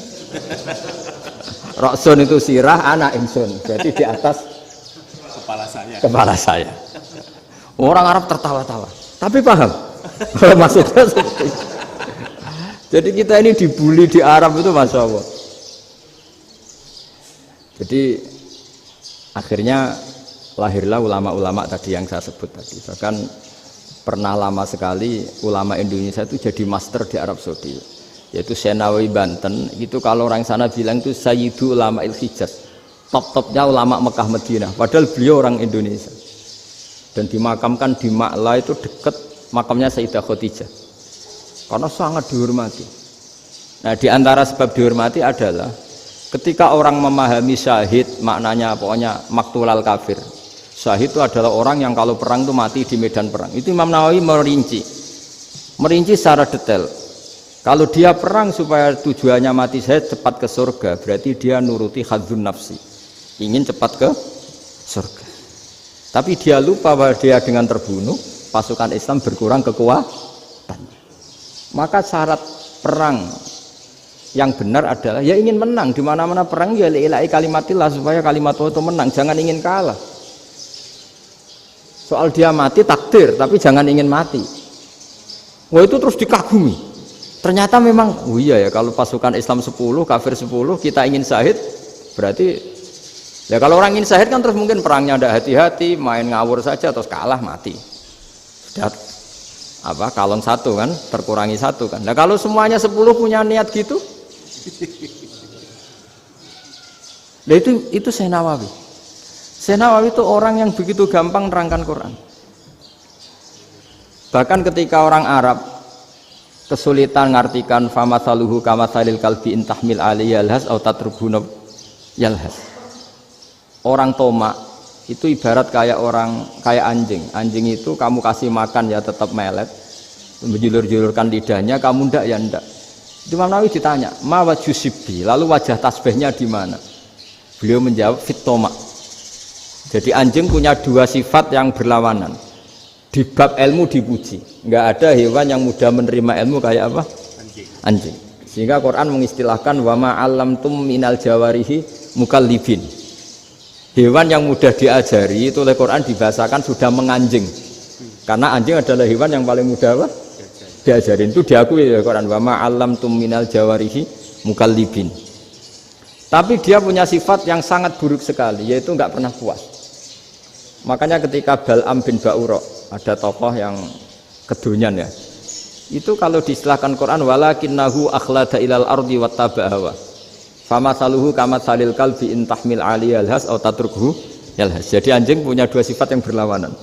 Roksun itu sirah, anak ingsun. Jadi di atas kepala saya. Orang Arab tertawa-tawa. Tapi paham. Maksudnya seperti itu. Jadi kita ini dibully di Arab itu Masya Allah. Jadi akhirnya lahirlah ulama-ulama tadi yang saya sebut tadi. Bahkan pernah lama sekali ulama Indonesia itu jadi master di Arab Saudi. Yaitu Senawi Banten. Itu kalau orang sana bilang itu Sayyidu Ulama Il-Hijaz. Top-topnya ulama Mekah Madinah. Padahal beliau orang Indonesia. Dan dimakamkan di Ma'la itu dekat makamnya Sayyidah Khadijah. Karena sangat dihormati. Nah, di antara sebab dihormati adalah ketika orang memahami syahid, maknanya pokoknya maktulal kafir. Syahid itu adalah orang yang kalau perang itu mati di medan perang. Itu Imam Nawawi merinci secara detail. Kalau dia perang supaya tujuannya mati syahid cepat ke surga, berarti dia nuruti hadzun nafsi, ingin cepat ke surga. Tapi dia lupa bahwa dia dengan terbunuh pasukan Islam berkurang kekuatan. Maka syarat perang yang benar adalah ya ingin menang. Di mana-mana perang ya lillahi kalimatillah, supaya kalimat Allah itu menang, jangan ingin kalah. Soal dia mati takdir, tapi jangan ingin mati. Wah, itu terus dikagumi. Ternyata memang oh iya ya, kalau pasukan Islam 10 kafir 10 kita ingin syahid, berarti ya kalau orang ingin syahid kan terus mungkin perangnya ada hati-hati, main ngawur saja terus kalah mati. Sudah kalon satu kan, terkurangi satu kan. Nah kalau semuanya 10 punya niat gitu, nah itu Senawawi. Senawawi itu orang yang begitu gampang nerangkan Quran. Bahkan ketika orang Arab kesulitan ngartikan famathaluhu kamathalil kalbi intahmil alaihi yalhas atau tatrubuna yalhas. Orang tomak itu ibarat kayak anjing. Anjing itu kamu kasih makan ya tetap melet, menjulur-julurkan lidahnya, kamu ndak ya ndak. Itu Imam Nawawi ditanya, ma wajusibbi, lalu wajah tasbihnya di mana? Beliau menjawab fitoma. Jadi anjing punya dua sifat yang berlawanan. Di bab ilmu dipuji, nggak ada hewan yang mudah menerima ilmu kayak apa? Anjing. Sehingga Quran mengistilahkan wama alamtum minal jawarihi mukallibin. Hewan yang mudah diajari itu oleh Quran dibahasakan sudah menganjing. Karena anjing adalah hewan yang paling mudah apa? Diajarin. Itu diakui oleh Quran wama alamtum minal jawarihi mukallibin. Tapi dia punya sifat yang sangat buruk sekali, yaitu nggak pernah puas. Makanya ketika Bal'am bin Ba'ura, ada tokoh yang kedonyan ya, itu kalau diistilahkan Quran walakinnahu akhlada ilal ardi wattaba'a hawa famasaluhu kamatsalil kalbi in tahmil 'alaihi yalhas aw tatrukhu yalhas. Jadi anjing punya dua sifat yang berlawanan.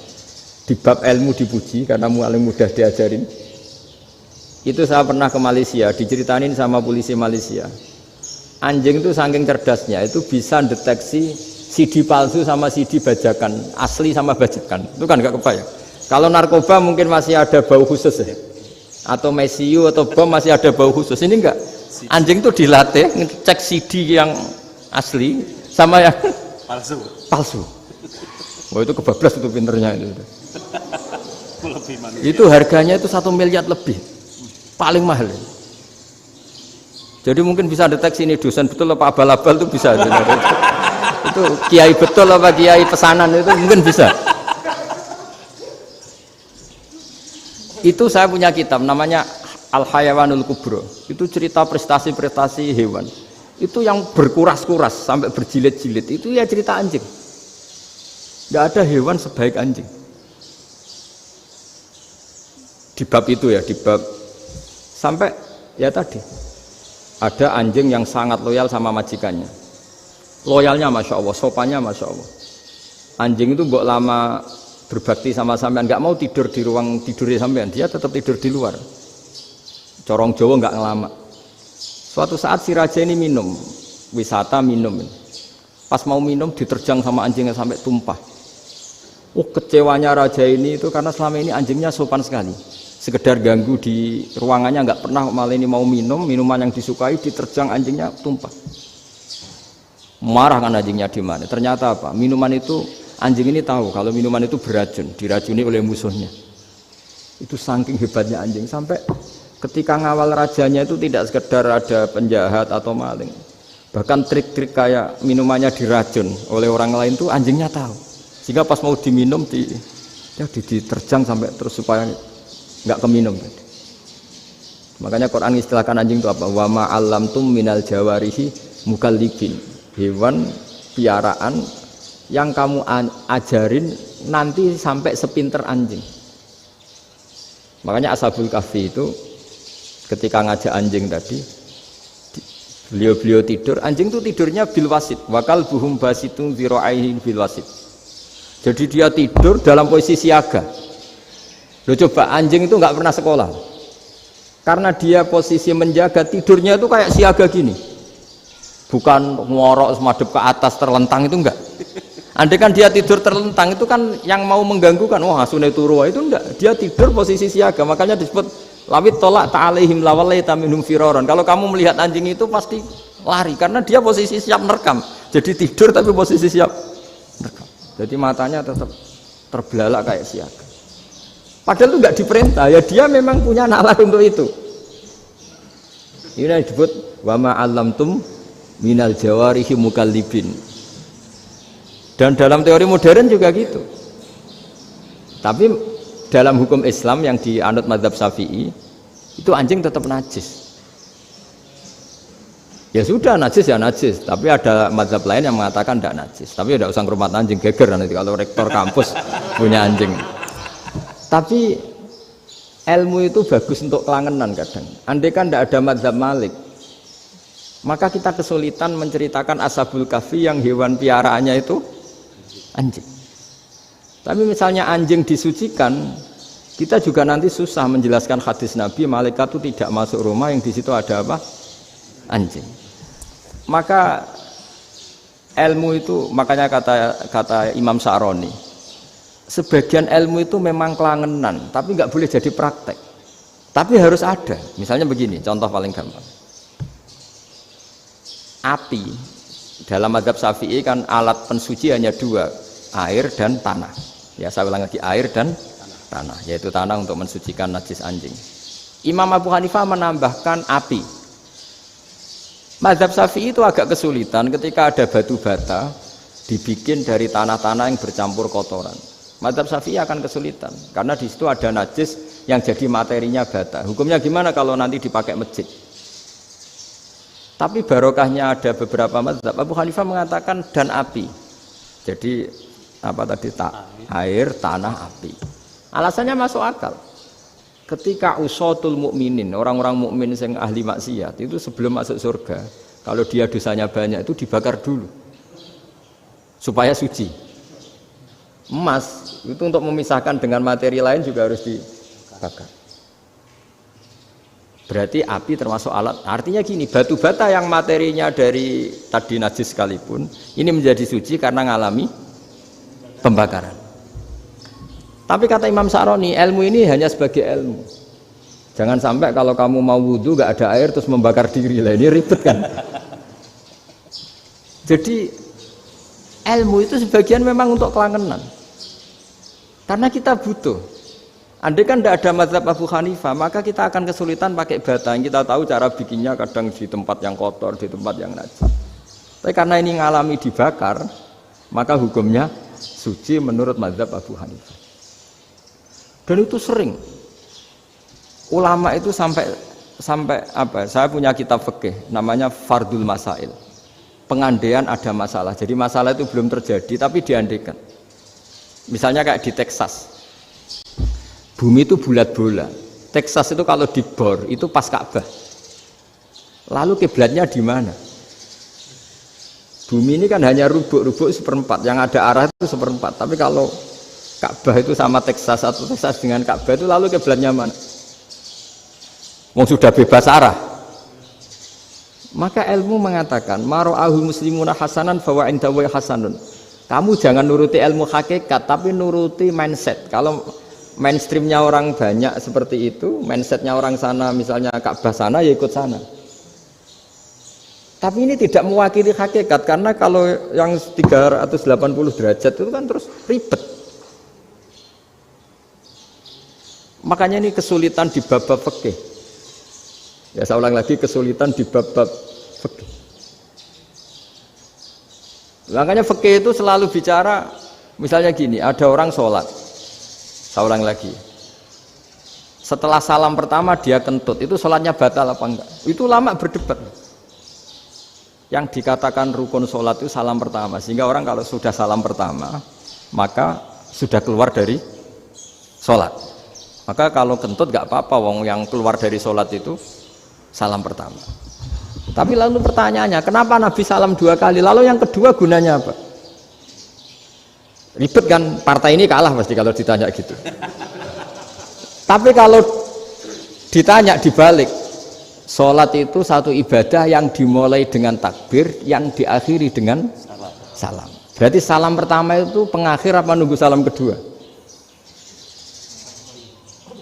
Di bab ilmu dipuji karena paling mudah diajarin. Itu saya pernah ke Malaysia, diceritain sama polisi Malaysia. Anjing itu saking cerdasnya itu bisa deteksi CD palsu sama CD bajakan, asli sama bajakan. Itu kan nggak kebayang. Kalau narkoba mungkin masih ada bau khusus ya. Atau mesiu atau bom masih ada bau khusus. Ini enggak. Anjing itu dilatih ngecek CD yang asli sama yang palsu. Wah itu kebablas itu pinternya itu. Itu harganya itu 1 miliar lebih. Paling mahal. Jadi mungkin bisa deteksi ini dosen betul apa abal-abal itu bisa. Itu kiai betul apa kiai pesanan itu mungkin bisa. Itu saya punya kitab namanya Al-Hayawanul Kubro. Itu cerita prestasi-prestasi hewan. Itu yang berkuras-kuras sampai berjilid-jilid. Itu ya cerita anjing. Tidak ada hewan sebaik anjing. Di bab itu ya, di bab sampai ya tadi ada anjing yang sangat loyal sama majikannya. Loyalnya Masya Allah, sopannya Masya Allah. Anjing itu mbok lama berbakti sama sampean, nggak mau tidur di ruang tidurnya sampean, dia tetap tidur di luar. Corong Jawa nggak ngelama. Suatu saat si raja ini minum, wisata minum. Pas mau minum diterjang sama anjingnya sampai tumpah. Kecewanya raja ini itu karena selama ini anjingnya sopan sekali. Sekedar ganggu di ruangannya nggak pernah, malah ini mau minum, minuman yang disukai diterjang anjingnya tumpah. Marah kan anjingnya di mana? Ternyata apa? Minuman itu anjing ini tahu kalau minuman itu beracun, diracuni oleh musuhnya. Itu saking hebatnya anjing sampai ketika ngawal rajanya itu tidak sekedar ada penjahat atau maling. Bahkan trik-trik kayak minumannya diracun oleh orang lain itu anjingnya tahu. Sehingga pas mau diminum diterjang sampai terus supaya nggak keminum. Makanya Quran istilahkan anjing itu apa? Wa ma 'allamtum minal jawarihi mukallibin. Hewan piaraan yang kamu ajarin nanti sampai sepinter anjing. Makanya Ashabul Kahfi itu ketika ngajak anjing tadi, beliau tidur, anjing itu tidurnya bil wasit, wakal buhum basitun zira'aihi bil wasit. Jadi dia tidur dalam posisi siaga. Loh coba anjing itu nggak pernah sekolah, karena dia posisi menjaga, tidurnya itu kayak siaga gini. Bukan ngorok semadep ke atas terlentang, itu enggak. Andai kan dia tidur terlentang itu kan yang mau mengganggu kan, wah sunai turu, itu enggak. Dia tidur posisi siaga, makanya disebut lawit tolak ta'alaihim lawalaita minhum firoron. Kalau kamu melihat anjing itu pasti lari karena dia posisi siap merekam. Jadi tidur tapi posisi siap merekam. Jadi matanya tetap terbelalak kayak siaga. Padahal itu enggak diperintah, ya dia memang punya nalar untuk itu. Ini yang disebut wa ma 'allamtum minal jawarihi mukallibin. Dan dalam teori modern juga gitu. Tapi dalam hukum Islam yang dianut mazhab Syafi'i itu anjing tetap najis. Ya sudah najis ya najis, tapi ada mazhab lain yang mengatakan tidak najis. Tapi tidak usah ngurmat anjing, geger nanti kalau rektor kampus punya anjing. Tapi ilmu itu bagus untuk kelangenan kadang. Andai kan tidak ada mazhab Malik, maka kita kesulitan menceritakan Ashabul Kahfi yang hewan piaraannya itu anjing. Tapi misalnya anjing disucikan, kita juga nanti susah menjelaskan hadis Nabi malaikat itu tidak masuk rumah yang di situ ada apa? Anjing. Maka ilmu itu makanya kata Imam Sa'roni, sebagian ilmu itu memang kelangenan, tapi nggak boleh jadi praktek. Tapi harus ada. Misalnya begini, contoh paling gampang. Api dalam mazhab Syafi'i kan alat pensuci hanya dua, air dan tanah. Ya saya ulang lagi, air dan tanah, yaitu tanah untuk mensucikan najis anjing. Imam Abu Hanifah menambahkan api. Mazhab Syafi'i itu agak kesulitan ketika ada batu bata dibikin dari tanah-tanah yang bercampur kotoran. Mazhab Syafi'i akan kesulitan karena di situ ada najis yang jadi materinya bata. Hukumnya gimana kalau nanti dipakai masjid? Tapi barokahnya ada beberapa mazhab. Abu Hanifah mengatakan dan api. Jadi apa tadi air, tanah, api. Alasannya masuk akal. Ketika usatul mukminin, orang-orang mukmin yang ahli maksiat itu sebelum masuk surga, kalau dia dosanya banyak itu dibakar dulu supaya suci. Emas itu untuk memisahkan dengan materi lain juga harus dibakar. Berarti api termasuk alat. Artinya gini, batu bata yang materinya dari tadi najis sekalipun ini menjadi suci karena mengalami pembakaran. Tapi kata Imam Sa'roni, ilmu ini hanya sebagai ilmu. Jangan sampai kalau kamu mau wudhu gak ada air terus membakar diri lah, ini ribet kan. Jadi ilmu itu sebagian memang untuk kelangenan. Karena kita butuh. Andai kan tidak ada mazhab Abu Hanifah, maka kita akan kesulitan pakai bata. Kita tahu cara bikinnya kadang di tempat yang kotor, di tempat yang najis. Tapi karena ini ngalami dibakar, maka hukumnya suci menurut mazhab Abu Hanifah. Dan itu sering. Ulama itu sampai apa? Saya punya kitab fikih namanya Fardul Masail. Pengandaian ada masalah. Jadi masalah itu belum terjadi tapi diandaikan. Misalnya kayak di Texas. Bumi itu bulat bola. Texas itu kalau dibor itu pas Ka'bah. Lalu kiblatnya di mana? Bumi ini kan hanya rubuk-rubuk seperempat, yang ada arah itu seperempat. Tapi kalau Ka'bah itu sama Texas atau Texas dengan Ka'bah itu lalu kiblatnya mana? Mau sudah bebas arah. Maka ilmu mengatakan mara'ahul muslimuna hasanan fawa indahu hasanun. Kamu jangan nuruti ilmu hakikat tapi nuruti mindset. Kalau mainstreamnya orang banyak seperti itu, mindsetnya orang sana misalnya Ka'bah sana ya ikut sana. Tapi ini tidak mewakili hakikat karena kalau yang 380 derajat itu kan terus ribet. Makanya ini kesulitan di bab-bab fikih. Ya saya ulang lagi, kesulitan di bab-bab fikih. Makanya fikih itu selalu bicara misalnya gini, ada orang sholat. Saya ulang lagi. Setelah salam pertama dia kentut, itu sholatnya batal apa enggak? Itu lama berdebat. Yang dikatakan rukun sholat itu salam pertama, sehingga orang kalau sudah salam pertama, maka sudah keluar dari sholat. Maka kalau kentut enggak apa-apa, wong yang keluar dari sholat itu salam pertama. Tapi lalu pertanyaannya, kenapa Nabi salam 2 kali? Lalu yang kedua gunanya apa? Ribet kan, partai ini kalah pasti kalau ditanya gitu. Tapi kalau ditanya dibalik, sholat itu satu ibadah yang dimulai dengan takbir, yang diakhiri dengan salam. Berarti salam pertama itu pengakhir apa nunggu salam kedua?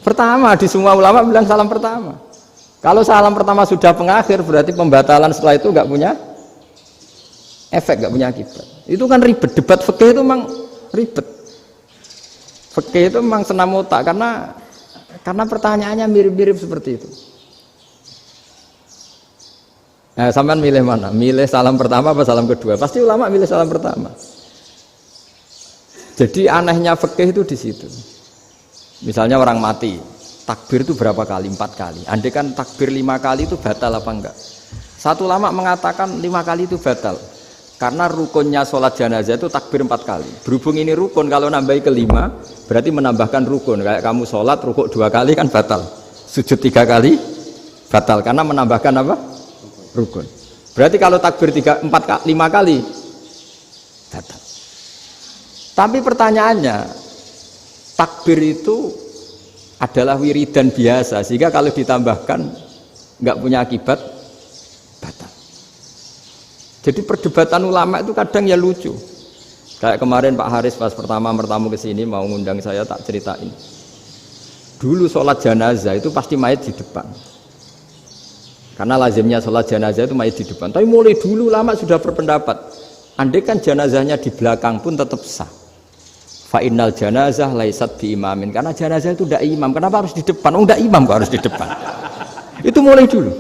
Pertama, di semua ulama bilang salam pertama. Kalau salam pertama sudah pengakhir, berarti pembatalan setelah itu nggak punya efek, nggak punya akibat. Itu kan ribet, debat fikih itu memang ribet. Fikih itu memang senam otak karena pertanyaannya mirip-mirip seperti itu. Nah, sampean milih mana? Milih salam pertama apa salam kedua? Pasti ulama milih salam pertama. Jadi anehnya fikih itu di situ. Misalnya orang mati, takbir itu berapa kali? 4 kali. Andai kan takbir 5 kali itu batal apa enggak? Satu ulama mengatakan 5 kali itu batal. Karena rukunnya sholat jenazah itu takbir 4 kali. Berhubung ini rukun, kalau nambahi ke 5 berarti menambahkan rukun. Kayak kamu sholat rukuk 2 kali kan batal, sujud 3 kali batal karena menambahkan apa? Rukun. Berarti kalau takbir 5 kali batal. Tapi pertanyaannya, takbir itu adalah wiridan biasa, sehingga kalau ditambahkan nggak punya akibat batal. Jadi perdebatan ulama itu kadang ya lucu. Kayak kemarin Pak Haris pas pertama bertamu ke sini mau ngundang saya tak ceritain. Dulu sholat jenazah itu pasti mayit di depan. Karena lazimnya sholat jenazah itu mayit di depan. Tapi mulai dulu ulama sudah berpendapat, andai kan jenazahnya di belakang pun tetap sah. Fa innal janazah laisat bi imamin. Karena jenazah itu tidak imam. Kenapa harus di depan? Oh, tidak imam kok harus di depan. Itu mulai dulu.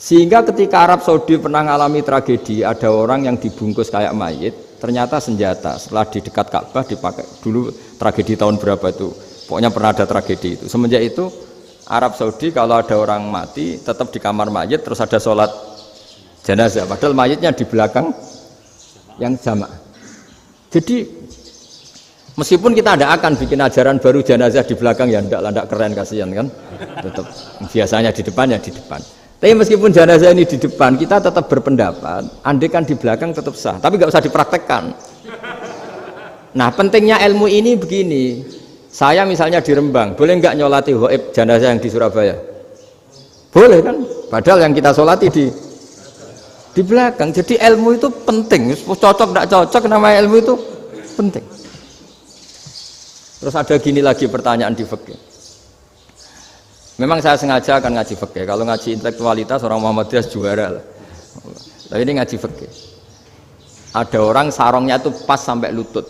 Sehingga ketika Arab Saudi pernah mengalami tragedi, ada orang yang dibungkus kayak mayit, ternyata senjata. Setelah di dekat Ka'bah dipakai. Dulu tragedi tahun berapa itu? Pokoknya pernah ada tragedi itu. Semenjak itu Arab Saudi kalau ada orang mati tetap di kamar mayit, terus ada sholat jenazah. Padahal mayitnya di belakang yang jamaah. Jadi meskipun kita tidak akan bikin ajaran baru jenazah di belakang, ya tidak keren, kasihan kan. Tetap biasanya di depan ya di depan. Tapi meskipun jenazah ini di depan, kita tetap berpendapat, andai kan di belakang tetap sah, tapi nggak usah dipraktekkan. Nah, pentingnya ilmu ini begini. Saya misalnya di Rembang, boleh nggak nyolati ghaib jenazah yang di Surabaya? Boleh kan? Padahal yang kita solati di belakang. Jadi ilmu itu penting. Cocok tidak cocok, namanya ilmu itu penting. Terus ada gini lagi pertanyaan di fikih. Memang saya sengaja akan ngaji fikih. Kalau ngaji intelektualitas orang Muhammadiyah juara lah. Tapi ini ngaji fikih. Ada orang sarongnya itu pas sampai lutut.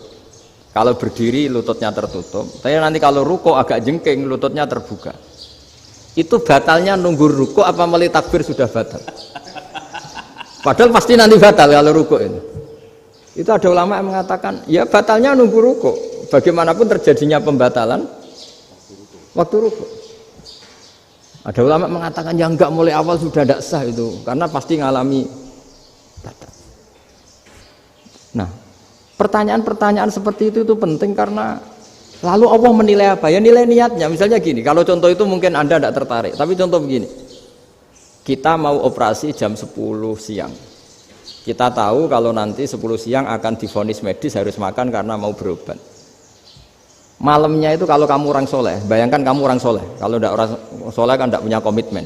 Kalau berdiri lututnya tertutup. Tapi nanti kalau ruko agak jengking lututnya terbuka. Itu batalnya nunggu ruko apa mulai takbir sudah batal? Padahal pasti nanti batal kalau ruko ini. Itu ada ulama yang mengatakan, ya batalnya nunggu ruko. Bagaimanapun terjadinya pembatalan waktu ruko. Ada ulama mengatakan yang enggak mulai awal sudah tidak sah itu, karena pasti ngalami batal. Nah, pertanyaan-pertanyaan seperti itu penting karena lalu Allah menilai apa? Ya nilai niatnya. Misalnya gini, kalau contoh itu mungkin Anda tidak tertarik, tapi contoh begini. Kita mau operasi jam 10 siang. Kita tahu kalau nanti 10 siang akan divonis medis harus makan karena mau berobat. Malamnya itu kalau kamu orang soleh, bayangkan kamu orang soleh. Kalau tidak orang soleh kan tidak punya komitmen.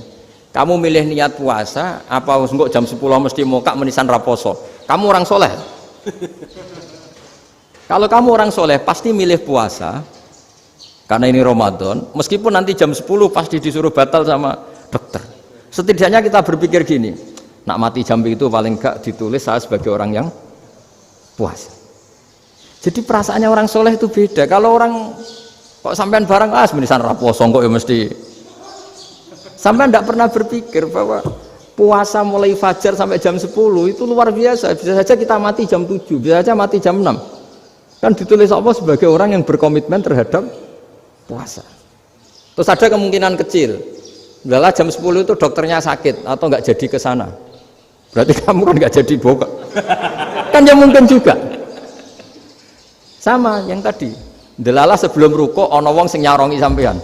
Kamu milih niat puasa, apa enggak jam 10 mesti mokak menisan raposo. Kamu orang soleh. Kalau kamu orang soleh pasti milih puasa, karena ini Ramadan. Meskipun nanti jam 10 pasti disuruh batal sama dokter. Setidaknya kita berpikir gini, nak mati jam itu paling enggak ditulis saya sebagai orang yang puasa. Jadi perasaannya orang soleh itu beda. Kalau orang kok sampean barang menisan raposo kok ya mesti. Sampean tidak pernah berpikir bahwa puasa mulai fajar sampai jam 10 itu luar biasa. Bisa saja kita mati jam 7, bisa saja mati jam 6. Kan ditulis Allah sebagai orang yang berkomitmen terhadap puasa. Terus ada kemungkinan kecil. Udahlah jam 10 itu dokternya sakit atau nggak jadi ke sana. Berarti kamu kan nggak jadi buka. Kan ya mungkin juga. Sama yang tadi. Delala sebelum ruko ono wong sing nyarongi sampean.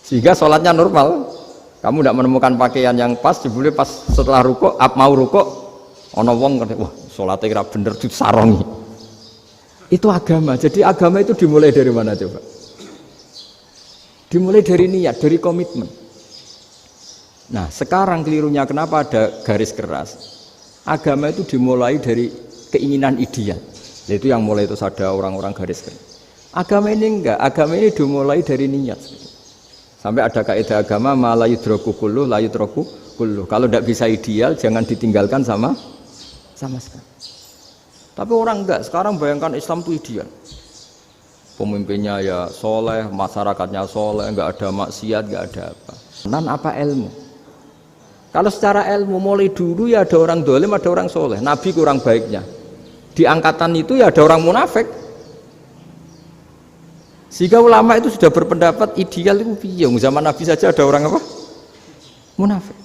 Sehingga sholatnya normal. Kamu tidak menemukan pakaian yang pas, jebule pas setelah ruko, mau ruko, ono wong wah sholatnya kira bener disarongi. Itu agama. Jadi agama itu dimulai dari mana coba? Dimulai dari niat, dari komitmen. Nah sekarang kelirunya kenapa ada garis keras? Agama itu dimulai dari keinginan ideal. Itu yang mulai itu ada orang-orang garis keras. Agama ini enggak, agama ini dimulai dari niat. Sampai ada kaidah agama la yudraku kullu la yudraku kullu. Kalau tidak bisa ideal jangan ditinggalkan sama sekali. Tapi orang enggak, sekarang bayangkan Islam itu ideal. Pemimpinnya ya soleh, masyarakatnya soleh, enggak ada maksiat, enggak ada apa. Nan apa ilmu? Kalau secara ilmu mulai dulu ya ada orang dolim, ada orang soleh. Nabi kurang baiknya. Di angkatan itu ya ada orang munafik. Sehingga ulama itu sudah berpendapat ideal itu piye? Zaman Nabi saja ada orang apa? Munafik.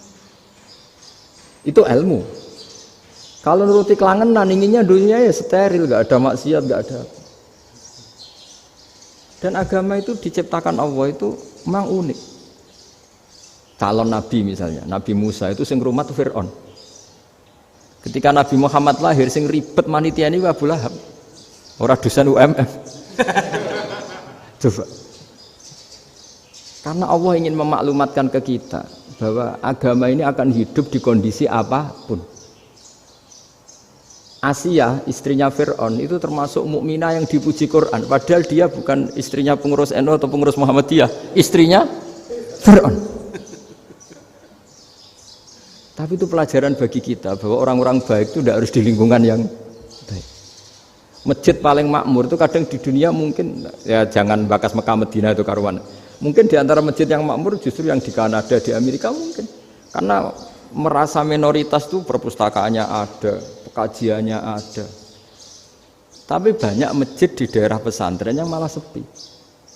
Itu ilmu. Kalau nuruti kelangenan inginnya dunia ya steril, gak ada maksiat, gak ada. Dan agama itu diciptakan Allah itu memang unik. Calon Nabi misalnya, Nabi Musa itu sing rumat Fir'aun. Ketika Nabi Muhammad lahir sing ribet manitia ini Abu Lahab. Orang dosen UMM. Coba. Karena Allah ingin memaklumatkan ke kita bahwa agama ini akan hidup di kondisi apapun. Asia, istrinya Fir'aun itu termasuk mukminah yang dipuji Quran, padahal dia bukan istrinya pengurus NU atau pengurus Muhammadiyah, istrinya Fir'aun. Tapi itu pelajaran bagi kita bahwa orang-orang baik itu tidak harus di lingkungan yang baik. Masjid paling makmur itu kadang di dunia mungkin, ya jangan bakas Mekah Medina itu karuan. Mungkin di antara masjid yang makmur justru yang di Kanada, di Amerika mungkin. Karena merasa minoritas itu perpustakaannya ada, kajiannya ada. Tapi banyak masjid di daerah pesantren yang malah sepi.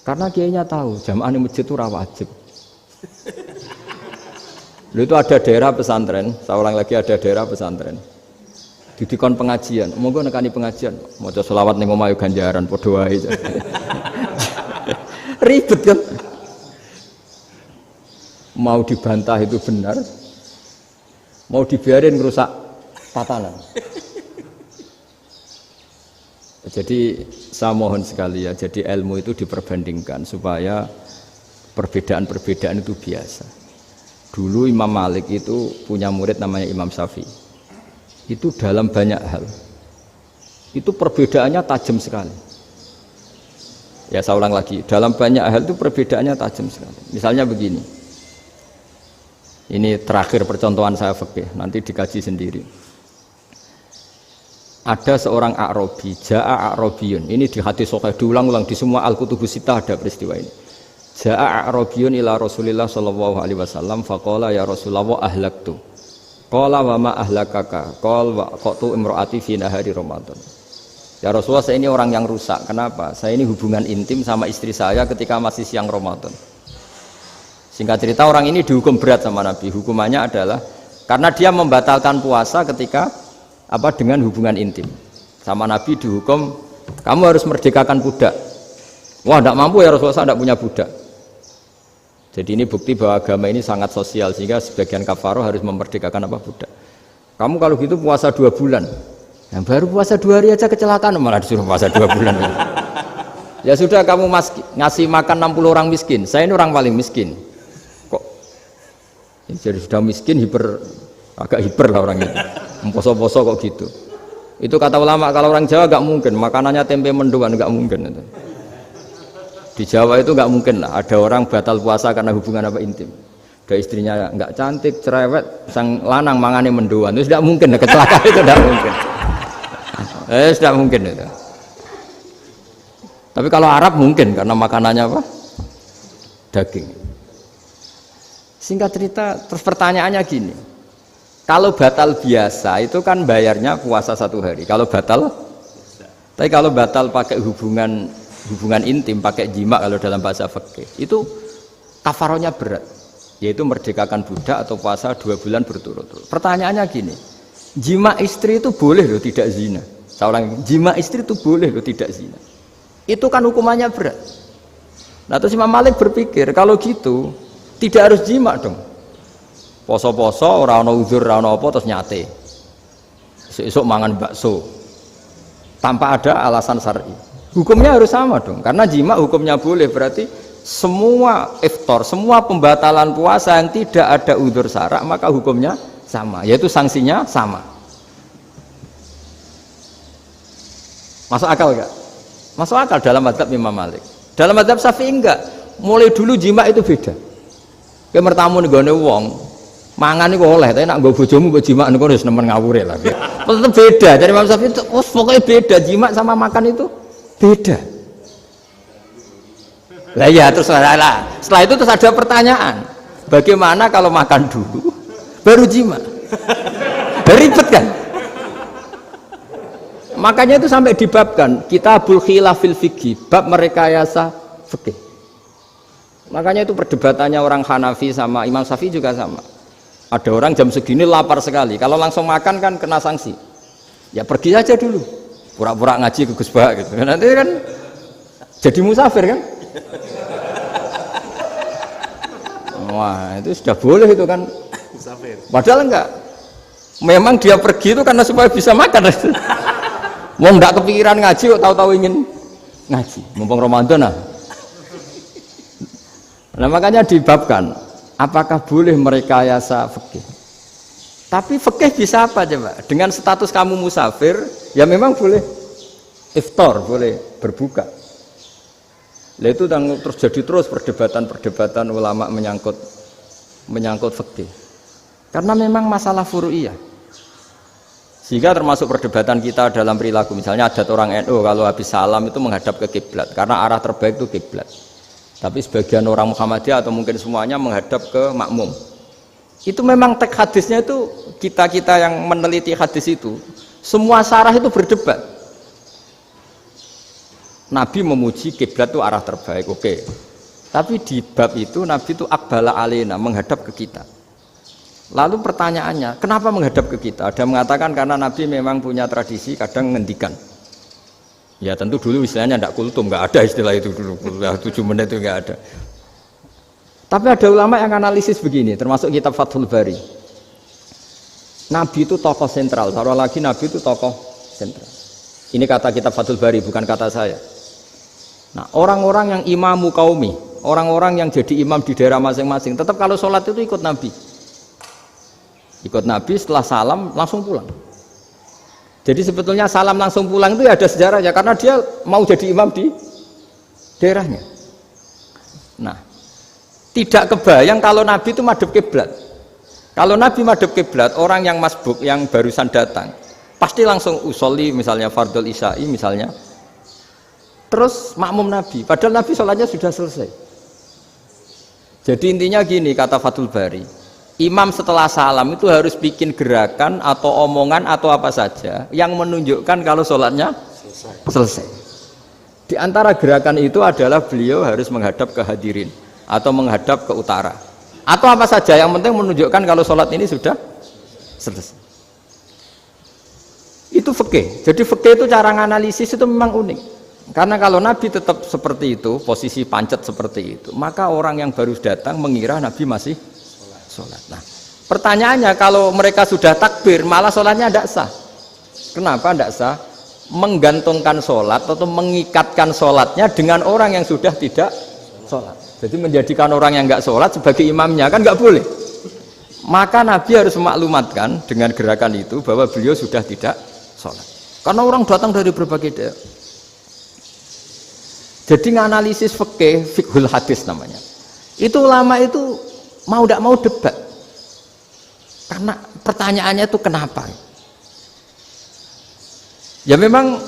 Karena kiainya tahu jamaah di masjid itu wajib. Lalu itu ada daerah pesantren, saya ulang lagi ada daerah pesantren. Didikon pengajian, monggo nekani pengajian, maca selawat ning omah ganjaran padha wae. Ribet kan? Mau dibantah itu benar, mau dibiarin merusak tatanan. Jadi saya mohon sekali ya, jadi ilmu itu diperbandingkan supaya perbedaan-perbedaan itu biasa. Dulu Imam Malik itu punya murid namanya Imam Syafi'i. Itu dalam banyak hal. Itu perbedaannya tajam sekali. Ya saya ulang lagi, dalam banyak hal itu perbedaannya tajam sekali. Misalnya begini. Ini terakhir percontohan saya fikih, nanti dikaji sendiri. Ada seorang A'rabi, Ja'a A'rabiyun. Ini di hadis sahih diulang-ulang di semua Al-Kutubus Sittah ada peristiwa ini. Ja'a A'rabiyun ila Rasulillah sallallahu alaihi wasallam faqala ya Rasulullah ahlaktu. Qala wa ma ahlakaka? Qala wa qatu imraati fi nahari Ramadan. Ya Rasulullah, saya ini orang yang rusak. Kenapa? Saya ini hubungan intim sama istri saya ketika masih siang Ramadan. Singkat cerita orang ini dihukum berat sama Nabi. Hukumannya adalah karena dia membatalkan puasa ketika dengan hubungan intim. Sama Nabi dihukum, kamu harus merdekakan budak. Wah, tidak mampu ya Rasulullah, saya tidak punya budak. Jadi ini bukti bahwa agama ini sangat sosial sehingga sebagian kafaroh harus memerdekakan budak. Kamu kalau gitu puasa 2 bulan. Yang baru puasa 2 hari aja kecelakaan malah disuruh puasa 2 bulan. Ya sudah kamu ngasih makan 60 orang miskin. Saya ini orang paling miskin. Kok jadi sudah miskin agak hiper lah orang itu. Poso-poso kok gitu. Itu kata ulama, kalau orang Jawa gak mungkin makanannya tempe mendoan, gak mungkin itu. Di Jawa itu gak mungkin lah ada orang batal puasa karena hubungan intim. Ada istrinya gak cantik, cerewet, sang lanang mangane mendoan, itu tidak mungkin, kecelakaan itu tidak mungkin. Tidak mungkin itu. Tapi kalau Arab mungkin karena makanannya daging. Singkat cerita, terus pertanyaannya gini. Kalau batal biasa itu kan bayarnya puasa 1 hari. Kalau batal, tapi kalau batal pakai hubungan intim, pakai jima kalau dalam bahasa fikih, itu kafarohnya berat, yaitu merdekakan budak atau puasa 2 bulan berturut-turut. Pertanyaannya gini, jima istri itu boleh loh tidak zina. Saya ulangi, jima istri itu boleh loh tidak zina. Itu kan hukumannya berat. Nah terus Imam Malik berpikir kalau gitu tidak harus jima dong. Poso-poso, ora ana uzur, ora ana apa terus nyate. Esuk mangan bakso. Tanpa ada alasan syar'i. Hukumnya harus sama dong. Karena jima hukumnya boleh, berarti semua iftar, semua pembatalan puasa yang tidak ada uzur syara' maka hukumnya sama, yaitu sanksinya sama. Masuk akal enggak? Masuk akal dalam mazhab Imam Malik. Dalam mazhab Syafi'i enggak. Mulai dulu jima itu beda. Kayak mertamu nggone wong mangan itu oleh, tapi nak nggo bojomu mbok jima niku wis nemen ngawure lah. Tetep beda. Dari Imam Syafi'i itu pokoknya beda, jima sama makan itu beda. Lah ya terus setelah itu terus ada pertanyaan. Bagaimana kalau makan dulu baru jima? Ribet kan? Makanya itu sampai dibabkan Kitabul Khilafil Fiqhi, bab merekayasa fikih. Makanya itu perdebatannya orang Hanafi sama Imam Syafi'i juga sama. Ada orang jam segini lapar sekali, kalau langsung makan kan kena sanksi. Ya pergi aja dulu, pura-pura ngaji ke Gus Bah gitu. Nanti kan jadi musafir kan? Wah itu sudah boleh itu kan? Musafir. Padahal enggak. Memang dia pergi itu karena supaya bisa makan. Mau enggak kepikiran ngaji, kok tahu-tahu ingin ngaji. Mumpung Ramadan nah makanya dibabkan. apakah boleh merekayasa fikih? Tapi fikih bisa apa coba? Dengan status kamu musafir, ya memang boleh iftar, boleh berbuka. Lah itu terjadi terus perdebatan ulama menyangkut fikih. Karena memang masalah furu'iyah. Sehingga termasuk perdebatan kita dalam perilaku. Misalnya adat orang NU kalau habis salam itu menghadap ke kiblat karena arah terbaik itu kiblat. Tapi sebagian orang Muhammadiyah atau mungkin semuanya menghadap ke makmum. Itu memang teks hadisnya itu kita yang meneliti hadis itu semua syarah itu berdebat. Nabi memuji kiblat itu arah terbaik, oke. Tapi di bab itu Nabi itu aqbala alaina, menghadap ke kita. Lalu pertanyaannya, kenapa menghadap ke kita? Ada mengatakan karena Nabi memang punya tradisi kadang ngendikan. Ya tentu dulu istilahnya tidak kultum, nggak ada istilah itu dulu. 7 menit itu nggak ada. Tapi ada ulama yang analisis begini, termasuk kitab Fathul Bari. Nabi itu tokoh sentral, taruh lagi Nabi itu tokoh sentral. Ini kata kitab Fathul Bari, bukan kata saya. Nah, orang-orang yang imamu qaumi, orang-orang yang jadi imam di daerah masing-masing, tetap kalau sholat itu ikut Nabi. Ikut Nabi setelah salam langsung pulang. Jadi sebetulnya salam langsung pulang itu ya ada sejarahnya karena dia mau jadi imam di daerahnya. Nah, tidak kebayang kalau Nabi itu madhep kiblat. Kalau Nabi madhep kiblat, orang yang masbuk yang barusan datang pasti langsung usolli misalnya fardhul isya'i misalnya. Terus makmum Nabi, padahal Nabi sholatnya sudah selesai. Jadi intinya gini kata Fathul Bari, imam setelah salam itu harus bikin gerakan atau omongan atau apa saja yang menunjukkan kalau sholatnya selesai. Di antara gerakan itu adalah beliau harus menghadap ke hadirin atau menghadap ke utara atau apa saja yang penting menunjukkan kalau sholat ini sudah selesai. Itu fikih. Jadi fikih itu cara menganalisis itu memang unik. Karena kalau Nabi tetap seperti itu, posisi pancet seperti itu, maka orang yang baru datang mengira Nabi masih sholat. Nah, pertanyaannya kalau mereka sudah takbir, malah sholatnya tidak sah. Kenapa tidak sah? Menggantungkan sholat atau mengikatkan sholatnya dengan orang yang sudah tidak sholat. Jadi menjadikan orang yang nggak sholat sebagai imamnya kan nggak boleh. Maka Nabi harus memaklumatkan dengan gerakan itu bahwa beliau sudah tidak sholat. Karena orang datang dari berbagai daerah. Jadi nganalisis fikih, fiqhul hadis namanya. Itu ulama itu mau tidak mau debat. Karena pertanyaannya itu kenapa? Ya memang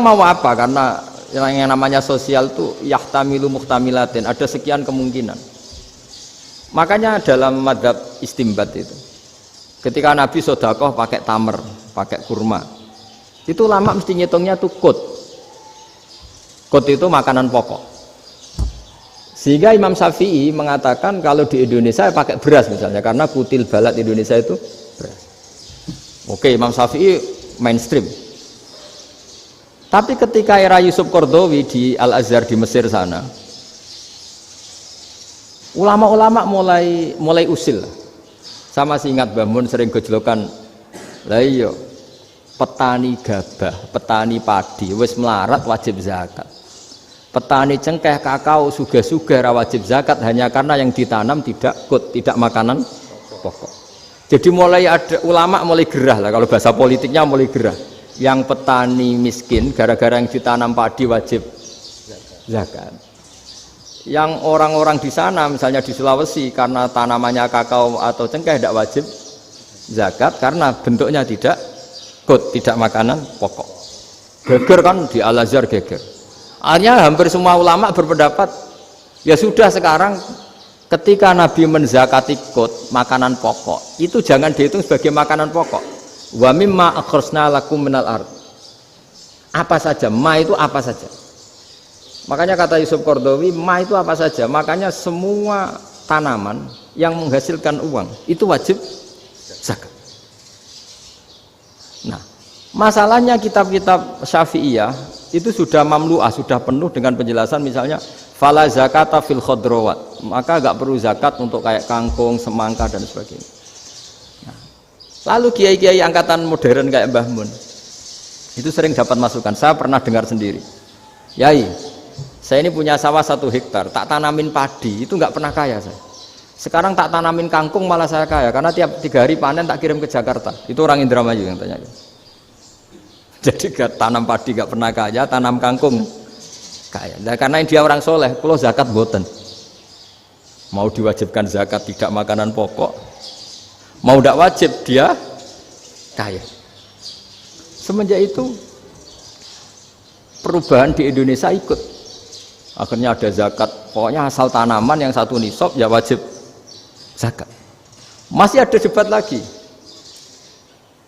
mau apa? Karena yang namanya sosial itu yahtamilu muhtamilatin, ada sekian kemungkinan. Makanya dalam madzhab istimbat itu, ketika Nabi sedekah pakai tamer, pakai kurma, itu ulama mesti ngitungnya tuh kut. Kut itu makanan pokok. Sehingga Imam Syafi'i mengatakan kalau di Indonesia pakai beras misalnya, karena kutil balat Indonesia itu beras. Oke, Imam Syafi'i mainstream. Tapi ketika era Yusuf Qaradawi di Al-Azhar di Mesir sana, ulama-ulama mulai usil. Sama sih ingat Mbah Mun sering gejlokan, lah iya petani gabah, petani padi wis melarat wajib zakat. Petani cengkeh, kakao, suga-suga wajib zakat hanya karena yang ditanam tidak makanan pokok. Jadi mulai ada ulama mulai gerah lah, kalau bahasa politiknya mulai gerah. Yang petani miskin gara-gara yang ditanam padi wajib zakat. Yang orang-orang di sana misalnya di Sulawesi karena tanamannya kakao atau cengkeh tidak wajib zakat karena bentuknya tidak makanan pokok. Geger kan di Al-Azhar geger. Akhirnya hampir semua ulama berpendapat ya sudah sekarang ketika Nabi menzakati makanan pokok itu jangan dihitung sebagai makanan pokok. Wa mimma akhrajna lakum minal ard. Apa saja, ma itu apa saja. Makanya kata Yusuf Qaradawi, ma itu apa saja. Makanya semua tanaman yang menghasilkan uang itu wajib zakat. Nah, masalahnya kitab-kitab Syafi'iyah itu sudah mamlu'ah, sudah penuh dengan penjelasan misalnya fala zakata fil khadrawat, maka enggak perlu zakat untuk kayak kangkung, semangka dan sebagainya. Nah, lalu kiai-kiai angkatan modern kayak Mbah Mun itu sering dapat masukan. Saya pernah dengar sendiri, Yai, saya ini punya sawah 1 hektar, tak tanamin padi, itu enggak pernah kaya saya. Sekarang tak tanamin kangkung malah saya kaya karena tiap 3 hari panen tak kirim ke Jakarta. Itu orang Indramayu yang tanya. Jadi gak tanam padi gak pernah kaya, tanam kangkung kaya. Nah, karena dia orang soleh, kalau zakat boten. Mau diwajibkan zakat tidak makanan pokok, mau tidak wajib dia kaya. Semenjak itu perubahan di Indonesia ikut. Akhirnya ada zakat, pokoknya asal tanaman yang satu nisab ya wajib zakat. Masih ada debat lagi.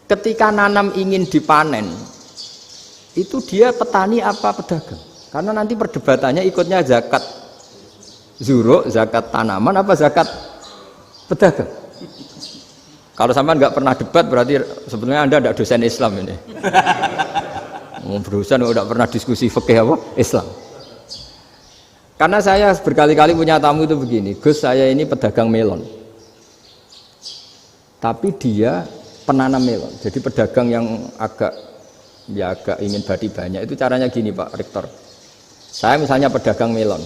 Ketika nanam ingin dipanen, itu dia petani apa pedagang? Karena nanti perdebatannya ikutnya zakat zuruk, zakat tanaman apa zakat pedagang. Kalau sampean nggak pernah debat berarti sebenarnya Anda tidak dosen Islam ini. Berusaha tidak pernah diskusi fikih apa Islam. Karena saya berkali-kali punya tamu itu begini, Gus saya ini pedagang melon, tapi dia penanam melon. Jadi pedagang yang agak ingin badi banyak itu caranya gini Pak Rektor. Saya misalnya pedagang melon.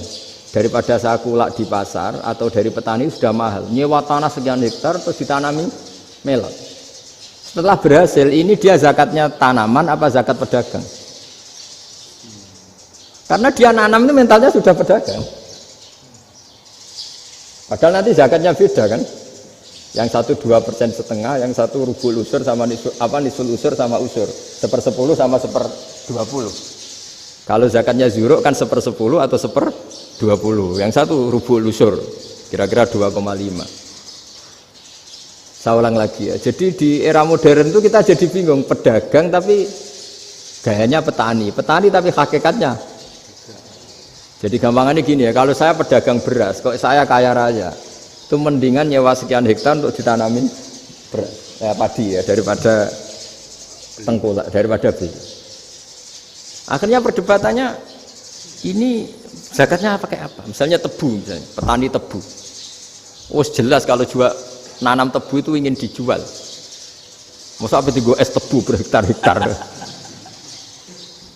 Daripada saya kulak di pasar atau dari petani sudah mahal, nyewa tanah sekian hektar terus ditanami melon. Setelah berhasil, ini dia zakatnya tanaman apa zakat pedagang? Karena dia nanam itu mentalnya sudah pedagang. Padahal nanti zakatnya beda kan? Yang satu 2,5%, yang satu rubul usur sama nisul usur sama usur, 1/10 sama 1/20. Kalau zakatnya zuruk kan 1/10 atau 1/20, yang satu rubul usur, kira-kira 2,5. Saya ulang lagi ya. Jadi di era modern itu kita jadi bingung, pedagang tapi gayanya petani tapi hakikatnya. Jadi gampangannya gini ya, kalau saya pedagang beras, kok saya kaya raya, itu mendingan nyewa sekian hektar untuk ditanamin beras, padi ya, daripada tengkulak, daripada beli. Akhirnya perdebatannya ini zakatnya pakai apa? Misalnya tebu, misalnya petani tebu. Oh jelas kalau jual nanam tebu itu ingin dijual. Masa apa tigo es tebu berhektar-hektar.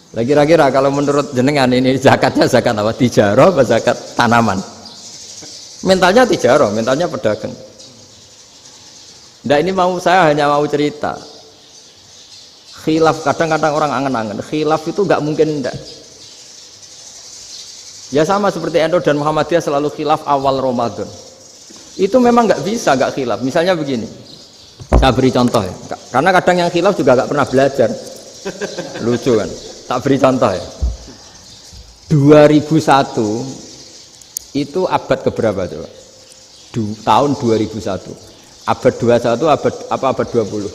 Lagi kira-kira kalau menurut jenengan ini zakatnya zakat apa? Tijarah apa zakat tanaman? Mentalnya tijarah, mentalnya pedagang. Nah ini saya hanya mau cerita. Khilaf, kadang-kadang orang angen-angen khilaf itu nggak mungkin enggak. Ya sama seperti NU dan Muhammadiyah selalu khilaf awal Ramadan. Itu memang nggak bisa nggak khilaf. Misalnya begini, saya beri contoh ya, karena kadang yang khilaf juga nggak pernah belajar. Lucu kan? Tak beri contoh ya. 2001 itu abad keberapa coba? Tahun 2001. Abad 21 abad 20?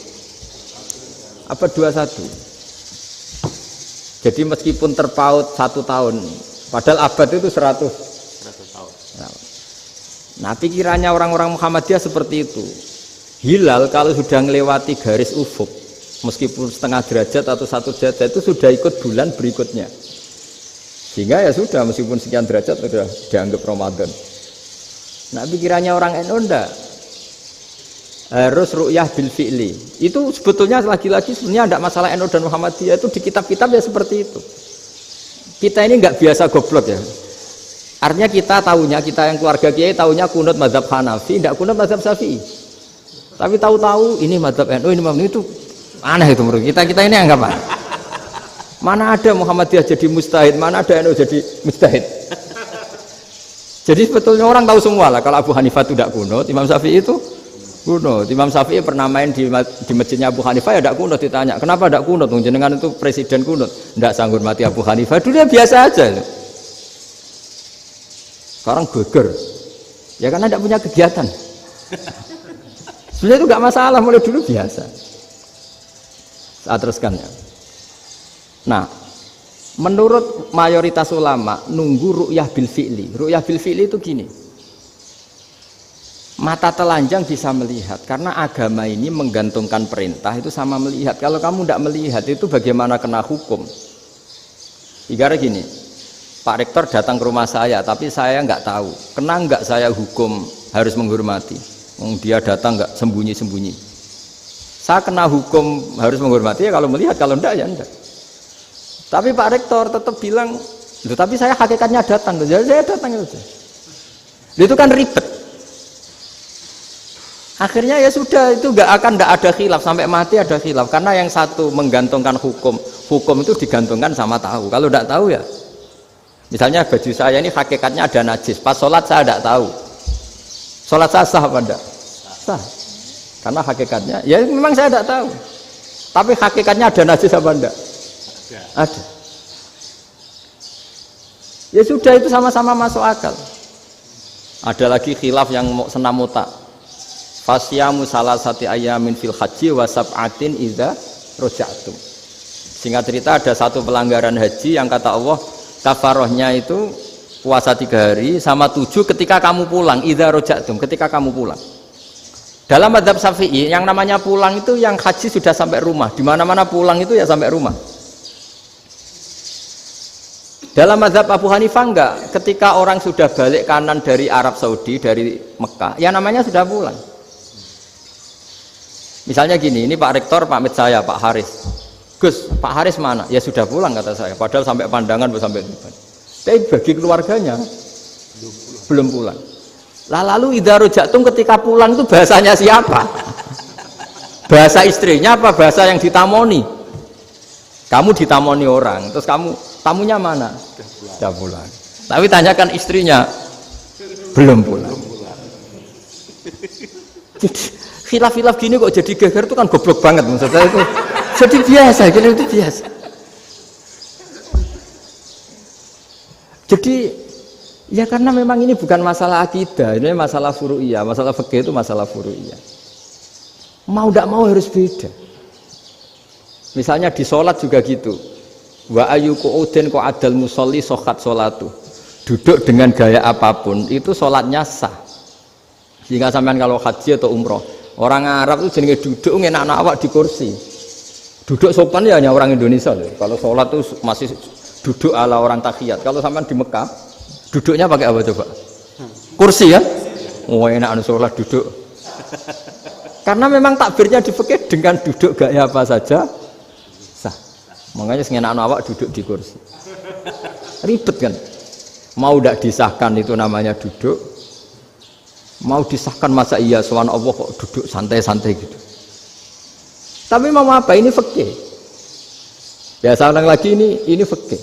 Abad 21. Jadi meskipun terpaut 1 tahun, padahal abad itu 100 tahun. Nah pikirannya orang-orang Muhammadiyah seperti itu. Hilal kalau sudah melewati garis ufuk, meskipun setengah derajat atau 1 derajat itu sudah ikut bulan berikutnya. Sehingga ya sudah meskipun sekian derajat sudah dianggap Ramadan. Nah pikirannya orang NU enggak. Harus ru'yah bil fi'li. Itu sebetulnya lagi-lagi sebenarnya tidak masalah NU dan Muhammadiyah, itu di kitab-kitab ya seperti itu. Kita ini nggak biasa goblok ya. Artinya kita yang keluarga kiai tahunya kunut mazhab Hanafi, tidak kunut mazhab Syafi'i. Tapi tahu-tahu ini mazhab NU, ini mazhab itu aneh itu menurut kita ini anggap apa? Mana ada Muhammadiyah jadi mustahid, mana ada NU jadi mustahid. Jadi sebetulnya orang tahu semua lah kalau Abu Hanifah itu tidak kunut, Imam Syafi'i itu kunut. Imam Syafi'i pernah main di masjidnya Abu Hanifah ya tidak kunut, ditanya kenapa tidak kunut? Jenengan itu presiden kunut, tidak sanggup mati Abu Hanifah. Dulu ya biasa aja. Sekarang geger, ya karena tidak punya kegiatan. Sebenarnya itu nggak masalah, mulai dulu biasa. Saya teruskan ya. Nah, menurut mayoritas ulama nunggu ru'yah bil fi'li. Ru'yah bil fi'li itu gini. Mata telanjang bisa melihat karena agama ini menggantungkan perintah itu sama melihat. Kalau kamu tidak melihat itu bagaimana kena hukum? Ibarat gini, Pak Rektor datang ke rumah saya tapi saya nggak tahu, kena nggak saya hukum harus menghormati? Dia datang nggak sembunyi-sembunyi. Saya kena hukum harus menghormati ya kalau melihat, kalau enggak ya enggak. Tapi Pak Rektor tetap bilang, tapi saya hakikatnya datang, jadi saya datang saja. Itu kan ribet. Akhirnya ya sudah, itu nggak ada khilaf sampai mati, ada khilaf karena yang satu menggantungkan hukum itu digantungkan sama tahu. Kalau tidak tahu ya, misalnya baju saya ini hakikatnya ada najis, pas sholat saya tidak tahu, sholat saya sah apa enggak? Sah, karena hakikatnya ya memang saya tidak tahu, tapi hakikatnya ada najis apa enggak? Ada. Ya sudah, itu sama-sama masuk akal. Ada lagi khilaf yang senam otak. Fasyamu salasati ayamin fil haji wa sab'atin idza raja'tum. Singkat cerita ada satu pelanggaran haji yang kata Allah kafarohnya itu puasa 3 hari sama 7 ketika kamu pulang, idza raja'tum, ketika kamu pulang. Dalam mazhab Syafi'i yang namanya pulang itu yang haji sudah sampai rumah. Di mana-mana pulang itu ya sampai rumah. Dalam mazhab Abu Hanifah enggak, ketika orang sudah balik kanan dari Arab Saudi, dari Mekah, ya namanya sudah pulang. Misalnya gini, ini Pak Rektor pamit saya, Pak Haris. Gus, Pak Haris mana? Ya sudah pulang kata saya, padahal sampai pandangan sampai depan. Tapi bagi keluarganya belum pulang. Lalu idza raja'tum ketika pulang itu bahasanya siapa? Bahasa istrinya apa bahasa yang ditamoni? Kamu ditamoni orang, terus tamunya mana? Sudah pulang. Tapi tanyakan istrinya, belum pulang. Khilaf-khilaf gini kok jadi geger itu kan goblok banget maksudnya itu. Jadi biasa, gini itu biasa. Jadi ya karena memang ini bukan masalah akidah, ini masalah furu'iyah, masalah fikih itu masalah furu'iyah. Mau tidak mau harus beda. Misalnya di sholat juga gitu. Wa ayyuku udin ko adal musolli sokat sholatu. Duduk dengan gaya apapun itu sholatnya sah. Sehingga sampean kalau haji atau umroh, orang Arab itu jenenge duduk ngenak awak di kursi. Duduk sopan ya hanya orang Indonesia loh. Kalau sholat itu masih duduk ala orang tahiyat. Kalau sampean di Mekah, duduknya pakai apa coba? Kursi ya? Oh enak sholat duduk. Karena memang takbirnya di fikih dengan duduk gaya apa saja sah. Makanya sengenak awak duduk di kursi. Ribet kan? Mau tidak disahkan itu namanya duduk. Mau disahkan masa iya soal Allah kok duduk santai-santai gitu. Tapi mau apa? Ini fikih. Ya saya ulang lagi ini fikih.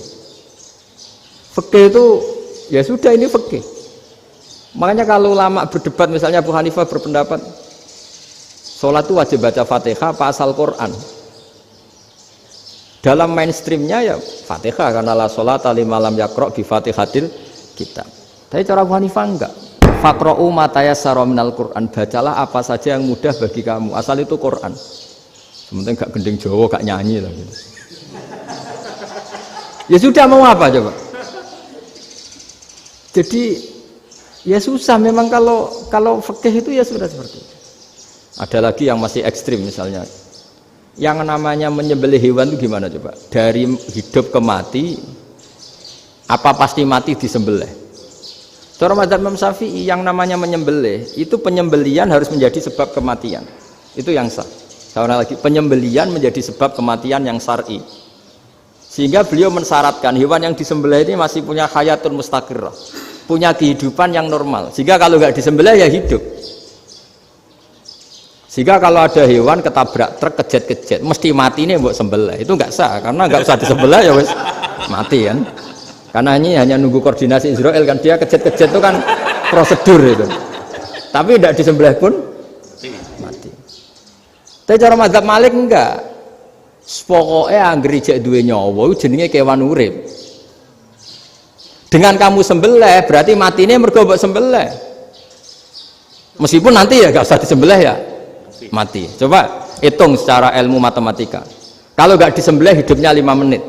Fikih itu ya sudah ini fikih. Makanya kalau ulama berdebat misalnya Abu Hanifah berpendapat sholat itu wajib baca Fatihah apa asal Quran. Dalam mainstreamnya ya Fatihah karena la sholata liman lam yaqra bi Fatihatil kitab. Tapi cara Abu Hanifah enggak. Faqra'u ma tayassara minal Qur'an, bacalah apa saja yang mudah bagi kamu, asal itu Quran. Sementing gak gending Jawa, gak nyanyi lah gitu. Ya sudah mau apa coba? Jadi ya susah memang kalau fikih itu ya sudah seperti itu. Ada lagi yang masih ekstrim misalnya. Yang namanya menyembelih hewan itu gimana coba? Dari hidup ke mati apa pasti mati disembelih? Cara mazhab Imam Syafi'i yang namanya menyembelih itu penyembelian harus menjadi sebab kematian. Itu yang sah. Saya lagi, penyembelian menjadi sebab kematian yang syar'i. Sehingga beliau mensyaratkan hewan yang disembelih ini masih punya hayatun mustaqirrah, punya kehidupan yang normal. Sehingga kalau nggak disembelih ya hidup. Sehingga kalau ada hewan ketabrak truk kejet-kejet, mesti mati ini buat sembelih. Itu nggak sah karena nggak usah disembelih ya wes mati kan. Karena ini hanya nunggu koordinasi Israel kan, dia kejet-kejet itu kan prosedur itu. Tapi tidak disembelih pun mati. Tapi cara mazhab Malik enggak. Pokoknya anggere jek duwe nyawa jenenge kewan urip. Dengan kamu sembelih berarti matine mergo mbok sembelih. Meskipun nanti ya enggak usah disembelih ya mati. Coba hitung secara ilmu matematika. Kalau enggak disembelih hidupnya 5 menit.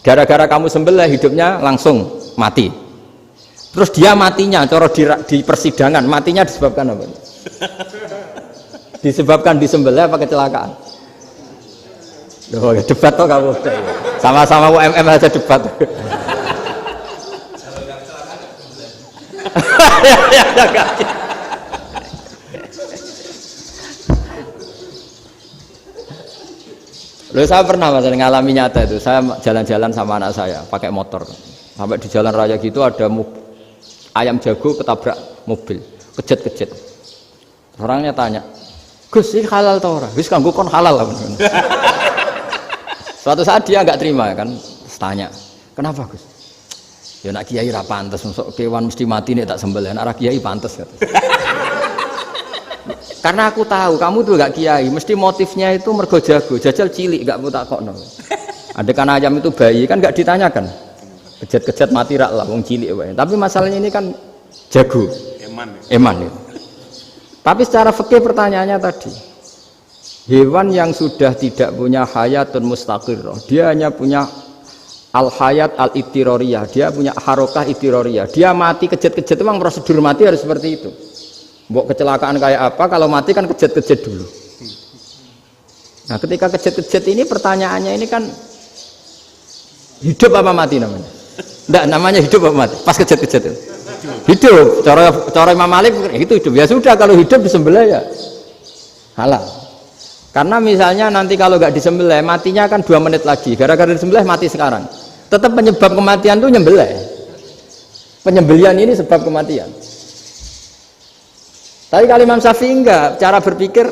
Gara-gara kamu sembelih hidupnya langsung mati. Terus dia matinya, cara di persidangan matinya disebabkan apa? Disebabkan disembelih apa kecelakaan? Loh, debat toh kamu. Sama-sama UMM aja debat. Loh, saya pernah mas ngalami nyata itu, saya jalan-jalan sama anak saya pakai motor, sampai di jalan raya gitu ada ayam jago ketabrak mobil, kejet-kejet. Orangnya tanya, Gus ini halal tau ora? Wis kanggo kon halal lah. Suatu saat dia nggak terima kan, tanya, kenapa Gus? Ya nak kiai ra pantes, masuk kewan mesti mati nek tak sembelih. Nak kiai pantes kata. Karena aku tahu kamu tuh gak kiai, mesti motifnya itu mergo jago, jajal cilik gak mau tak kokno. Adekan ayam itu bayi kan gak ditanyakan. Kejat-kejat mati rak lah wong cilik wae. Tapi masalahnya ini kan jago. Eman ya. Tapi secara fikih pertanyaannya tadi, hewan yang sudah tidak punya hayatun mustaqirrah, dia hanya punya al-hayat al-ittiroriyah, dia punya harokah ittiroriyah, dia mati kejat-kejat, memang prosedur mati harus seperti itu. Mbok kecelakaan kayak apa, kalau mati kan kejat-kejat dulu. Nah ketika kejat-kejat ini pertanyaannya ini kan hidup apa mati namanya? Enggak, namanya hidup apa mati? Pas kejat-kejat itu hidup, cara Imam Malik itu hidup. Ya sudah, kalau hidup disembelih ya halal. Karena misalnya nanti kalau nggak disembelih matinya kan 2 menit lagi, gara-gara disembelih mati sekarang. Tetap penyebab kematian itu nyembelih. Penyembelian ini sebab kematian. Tapi kalau Imam Syafi'i enggak, cara berpikir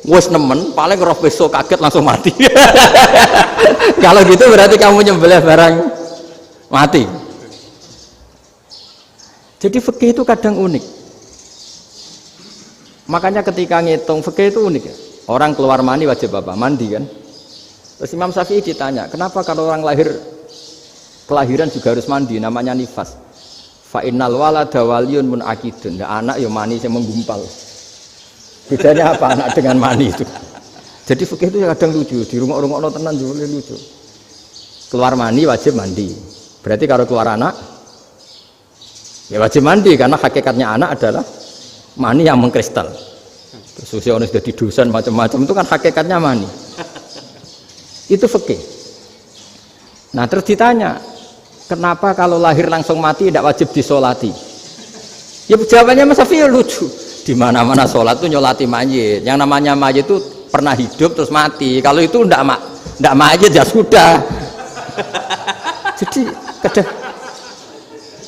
wes nemen, paling roh besok kaget langsung mati. Kalau gitu berarti kamu nyembelih barang mati. Jadi fikih itu kadang unik. Makanya ketika ngitung fikih itu unik ya. Orang keluar mani wajib apa? Mandi kan? Terus Imam Syafi'i ditanya, kenapa kalau orang lahir kelahiran juga harus mandi? Namanya nifas. Fa innal walada waliyun munaqidun. Nah, anak ya mani yang menggumpal. Bedanya apa anak dengan mani itu? Jadi fikih itu kadang lucu, di rumah-rumah tenan juga lucu. Keluar mani wajib mandi. Berarti kalau keluar anak ya wajib mandi, karena hakikatnya anak adalah mani yang mengkristal. Terus usia sudah di dosan macam-macam itu kan hakikatnya mani. Itu fikih. Nah terus ditanya, kenapa kalau lahir langsung mati tidak wajib disolati? Ya jawabannya Mas Syafi'i lucu. Di mana-mana sholat itu nyolati mayit. Yang namanya mayit itu pernah hidup terus mati. Kalau itu ndak mayit ya sudah. Jadi kadang,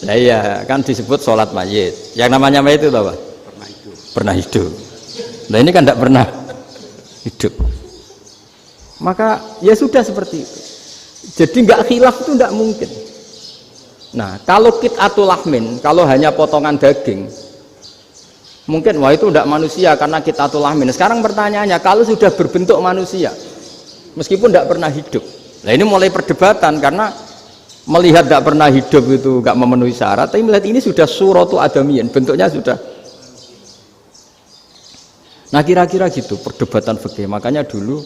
nah iya kan disebut sholat mayit. Yang namanya mayit itu apa? Pernah hidup. Nah ini kan ndak pernah hidup. Maka ya sudah seperti itu. Jadi nggak khilaf itu ndak mungkin. Nah, kalau qit'atul lahmin, kalau hanya potongan daging, mungkin wah itu tidak manusia karena qit'atul lahmin. Sekarang pertanyaannya, kalau sudah berbentuk manusia, meskipun tidak pernah hidup, nah ini mulai perdebatan karena melihat tidak pernah hidup itu nggak memenuhi syarat, tapi melihat ini sudah suratu adamiyin, bentuknya sudah. Nah kira-kira gitu perdebatan fikih. Makanya dulu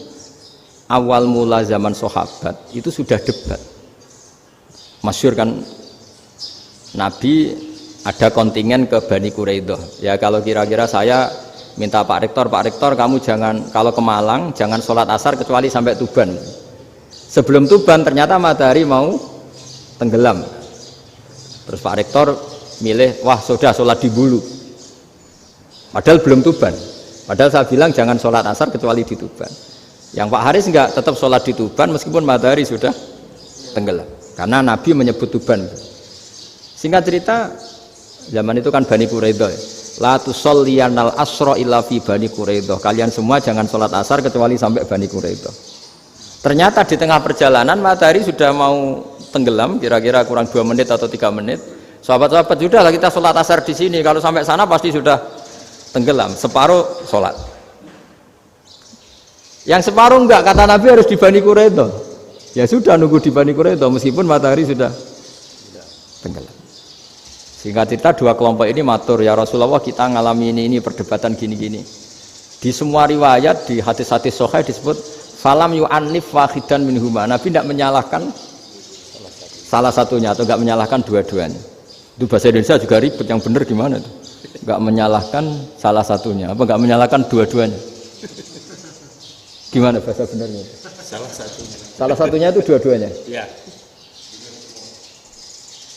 awal mula zaman sahabat itu sudah debat. Masyhur kan, Nabi ada kontingen ke Bani Quraidah. Ya kalau kira-kira saya minta Pak Rektor kamu jangan, kalau ke Malang jangan sholat asar kecuali sampai Tuban. Sebelum Tuban ternyata matahari mau tenggelam. Terus Pak Rektor milih, wah sudah sholat di Bulu. Padahal belum Tuban. Padahal saya bilang jangan sholat asar kecuali di Tuban. Yang Pak Haris enggak, tetap sholat di Tuban meskipun matahari sudah tenggelam. Karena Nabi menyebut Tuban. Singkat cerita, zaman itu kan Bani Quraidah. La tusolliyanal asra illa fi Bani Quraidah. Kalian semua jangan sholat asar kecuali sampai Bani Quraidah. Ternyata di tengah perjalanan matahari sudah mau tenggelam, kira-kira kurang 2 menit atau 3 menit. Sahabat-sahabat, sudahlah kita sholat asar di sini. Kalau sampai sana pasti sudah tenggelam. Separuh sholat. Yang separuh enggak, kata Nabi harus di Bani Quraidah. Ya sudah nunggu di Bani Quraidah meskipun matahari sudah tenggelam. Singkat cerita dua kelompok ini matur, ya Rasulullah kita ngalami ini perdebatan gini-gini. Di semua riwayat di hadis-hadis sahih disebut falam yu'annif wahidan minhuma. Nabi tidak menyalahkan salah satunya atau enggak menyalahkan dua-duanya. Itu bahasa Indonesia juga ribet, yang benar gimana itu? Enggak menyalahkan salah satunya, apa enggak menyalahkan dua-duanya? Gimana bahasa benernya? Salah satunya. Salah satunya itu dua-duanya? Ya.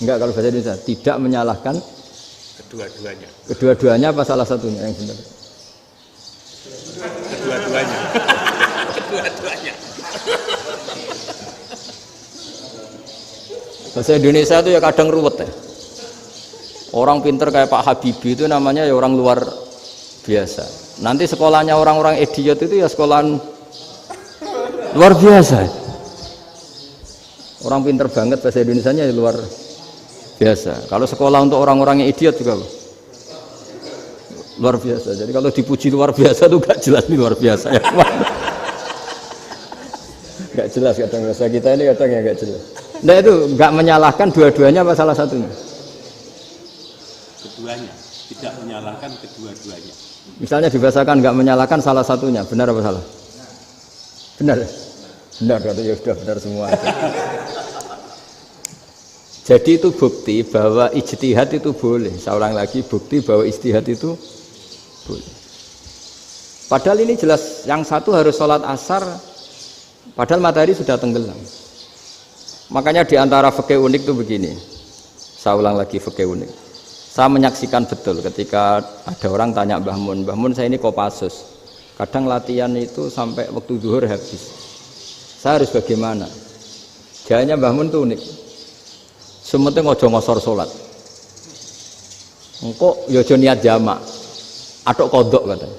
Enggak, kalau bahasa Indonesia tidak menyalahkan Kedua-duanya. Kedua-duanya apa salah satunya yang benar? Kedua-duanya. Kedua-duanya. Bahasa Indonesia itu ya kadang ruwet ya. Orang pinter kayak Pak Habibie itu namanya ya orang luar biasa. Nanti sekolahnya orang-orang idiot itu ya sekolahan luar biasa. Orang pinter banget bahasa Indonesianya ya luar biasa. Kalau sekolah untuk orang-orang yang idiot juga luar biasa. Jadi kalau dipuji luar biasa itu gak jelas nih luar biasa ya. Gak jelas kadang bahasa kita ini kadang ya gak jelas. Nah itu gak menyalahkan dua-duanya apa salah satunya? Keduanya, tidak menyalahkan kedua-duanya. Misalnya dibahasakan gak menyalahkan salah satunya, benar apa salah? Benar. Benar, ya sudah benar semua. Jadi itu bukti bahwa ijtihad itu boleh. Saya ulang lagi, bukti bahwa ijtihad itu boleh. Padahal ini jelas yang satu harus sholat asar, padahal matahari sudah tenggelam. Makanya di antara fikih unik itu begini. Saya ulang lagi fikih unik. Saya menyaksikan betul ketika ada orang tanya Mbah Mun saya ini Kopassus. Kadang latihan itu sampai waktu zuhur habis. Saya harus bagaimana? Jawabannya Mbah Mun itu unik. Sementing ojo ngosor sholat. Engko yo aja niat jamak. Atok kodok katanya.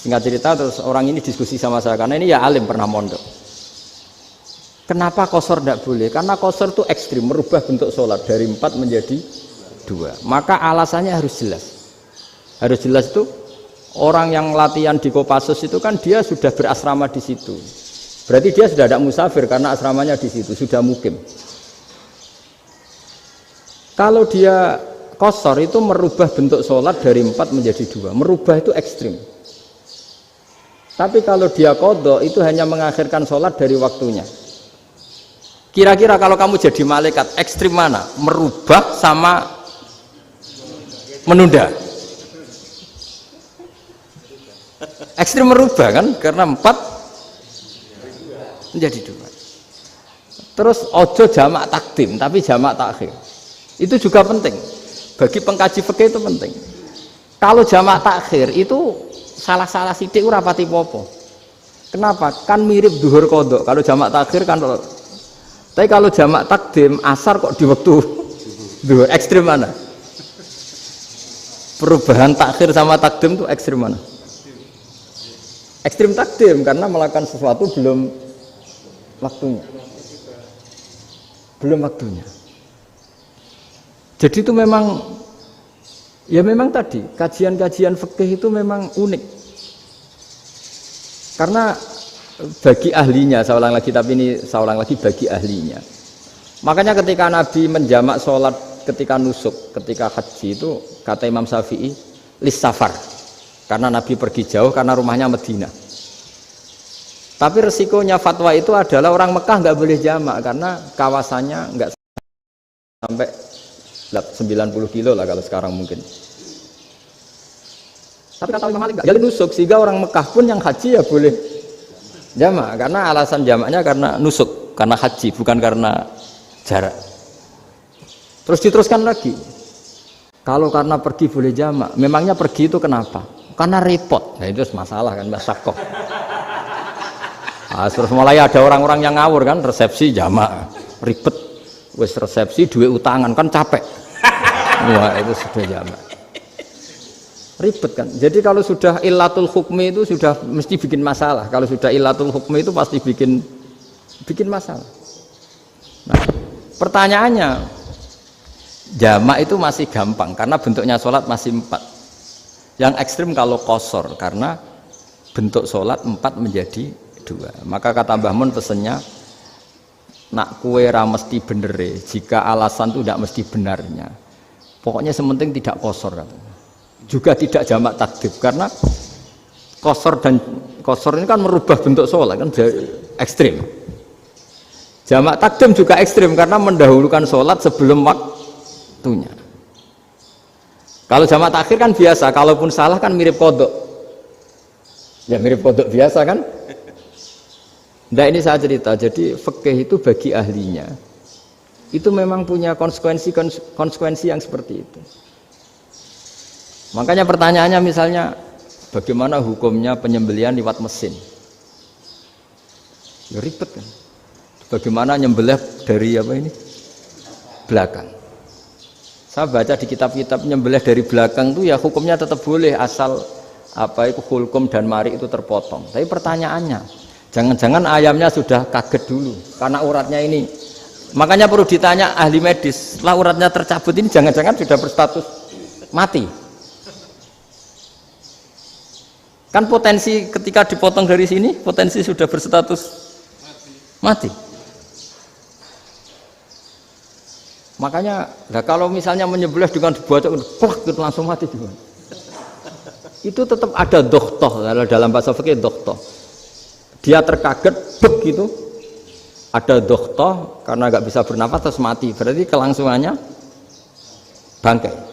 Singkat cerita terus orang ini diskusi sama saya karena ini ya alim pernah mondok. Kenapa qashar tidak boleh? Karena qashar itu ekstrim, merubah bentuk sholat dari 4 menjadi 2. Maka alasannya harus jelas. Harus jelas itu orang yang latihan di Kopassus itu kan dia sudah berasrama di situ. Berarti dia sudah tidak musafir karena asramanya di situ, sudah mukim. Kalau dia qashar itu merubah bentuk sholat dari 4 menjadi 2. Merubah itu ekstrim. Tapi kalau dia qadha itu hanya mengakhirkan sholat dari waktunya. Kira-kira kalau kamu jadi malaikat ekstrim mana? Merubah sama menunda? Ekstrim merubah kan? Karena 4 menjadi 2. Terus ojo jamak takdim tapi jamak takhir. Itu juga penting. Bagi pengkaji fikih itu penting. Kalau jamak takhir itu salah-salah sidik ora pati popo. Kenapa? Kan mirip duhur qadha. Kalau jamak takhir kan. Tapi kalau jamak takdim asar kok di waktu duhur, ekstrim mana? Perubahan takhir sama takdim itu ekstrim mana? Ekstrim takdim karena melakukan sesuatu belum waktunya. Belum waktunya. Jadi itu memang ya memang tadi kajian-kajian fikih itu memang unik. Karena bagi ahlinya, saya ulang lagi tapi ini saya ulang lagi bagi ahlinya. Makanya ketika Nabi menjamak sholat ketika nusuk, ketika haji itu kata Imam Syafi'i lis safar. Karena Nabi pergi jauh karena rumahnya Madinah. Tapi resikonya fatwa itu adalah orang Mekah nggak boleh jamak karena kawasannya nggak sampai 90 kilo lah kalau sekarang mungkin. Tapi kata Imam Malik nggak jadi nusuk sehingga orang Mekah pun yang haji ya boleh jamak karena alasan jamaknya karena nusuk, karena haji bukan karena jarak. Terus diteruskan lagi. Kalau karena pergi boleh jamak, memangnya pergi itu kenapa? Karena repot. Nah itu masalah kan masyakoh. Nah, terus mulai ada orang-orang yang ngawur kan resepsi jamak, ribet. Wes resepsi duit utangan kan capek. Wah itu sudah jamak. Ribet kan. Jadi kalau sudah illatul hukmi itu sudah mesti bikin masalah. Kalau sudah illatul hukmi itu pasti bikin masalah. Nah, pertanyaannya jamak itu masih gampang karena bentuknya sholat masih 4. Yang ekstrim kalau qashar karena bentuk sholat 4 menjadi 2. Maka kata Mbah Mun pesennya nak kue ra mesti benere jika alasan itu tidak mesti benarnya. Pokoknya sementing tidak qashar katanya. Juga tidak jamak takdim karena qashar ini kan merubah bentuk sholat kan ekstrim. Jamak takdim juga ekstrim karena mendahulukan sholat sebelum waktunya. Kalau jamak takhir kan biasa, kalaupun salah kan mirip kodok. Ya mirip kodok biasa kan. Nah ini saya cerita, jadi fikih itu bagi ahlinya itu memang punya konsekuensi yang seperti itu. Makanya pertanyaannya misalnya bagaimana hukumnya penyembelihan lewat mesin? Ya ribet kan. Bagaimana nyembelih dari apa ini? Belakang. Saya baca di kitab-kitab nyembelih dari belakang itu ya hukumnya tetap boleh asal apa itu hulkum dan mari itu terpotong. Tapi pertanyaannya, jangan-jangan ayamnya sudah kaget dulu karena uratnya ini. Makanya perlu ditanya ahli medis, setelah uratnya tercabut ini jangan-jangan sudah berstatus mati. Kan potensi ketika dipotong dari sini, potensi sudah berstatus mati. Makanya, nah kalau misalnya menyembelih dengan dibaca, plak gitu langsung mati juga. Itu tetap ada dohtoh, dalam bahasa fikih dohtoh. Dia terkaget, begitu, ada dohtoh karena nggak bisa bernafas terus mati. Berarti kelangsungannya bangkai.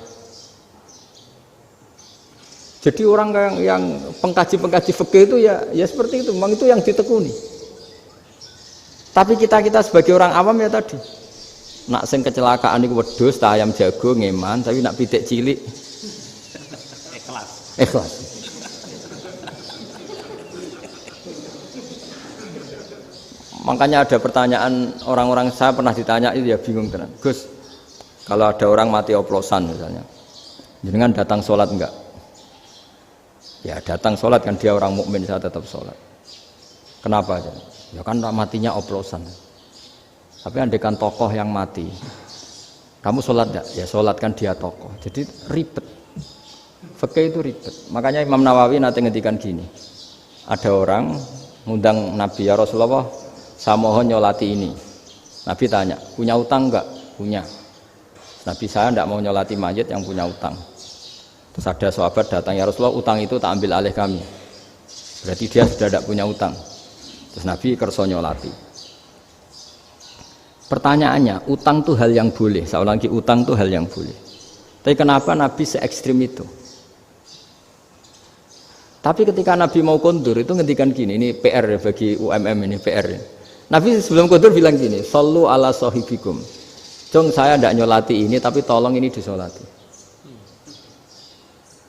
Jadi orang yang pengkaji fikih itu ya seperti itu, memang itu yang ditekuni. Tapi kita sebagai orang awam ya tadi. Nak sing kecelakaan iku wedhus ta ayam jago ngeman, tapi nak pitik cilik ikhlas. Makanya ada pertanyaan orang-orang, saya pernah ditanya itu ya bingung tenan. Gus, kalau ada orang mati oplosan misalnya, jenengan datang sholat enggak? Ya datang sholat kan, dia orang mukmin, saya tetap sholat. Kenapa? Ya kan matinya oplosan. Tapi andekan tokoh yang mati, kamu sholat enggak? Ya sholat kan dia tokoh. Jadi ribet. Fikih itu ribet. Makanya Imam Nawawi nanti ngendikan gini. Ada orang ngundang Nabi, ya Rasulullah, saya mohon nyolati ini. Nabi tanya, punya utang enggak? Punya. Nabi, saya enggak mau nyolati mayit yang punya utang. Terus ada sahabat datang, ya Rasulullah, utang itu tak ambil alih kami. Berarti dia sudah tidak punya utang. Terus Nabi kerso nyolati. Pertanyaannya, utang itu hal yang boleh. Saya ulangi, utang itu hal yang boleh. Tapi kenapa Nabi se-ekstrim itu? Tapi ketika Nabi mau kondur itu ngendikan gini, ini PR ya bagi UMM ini PR. Nabi sebelum kondur bilang gini, sallu ala sahibikum. Jong saya tidak nyolati ini, tapi tolong ini disolati.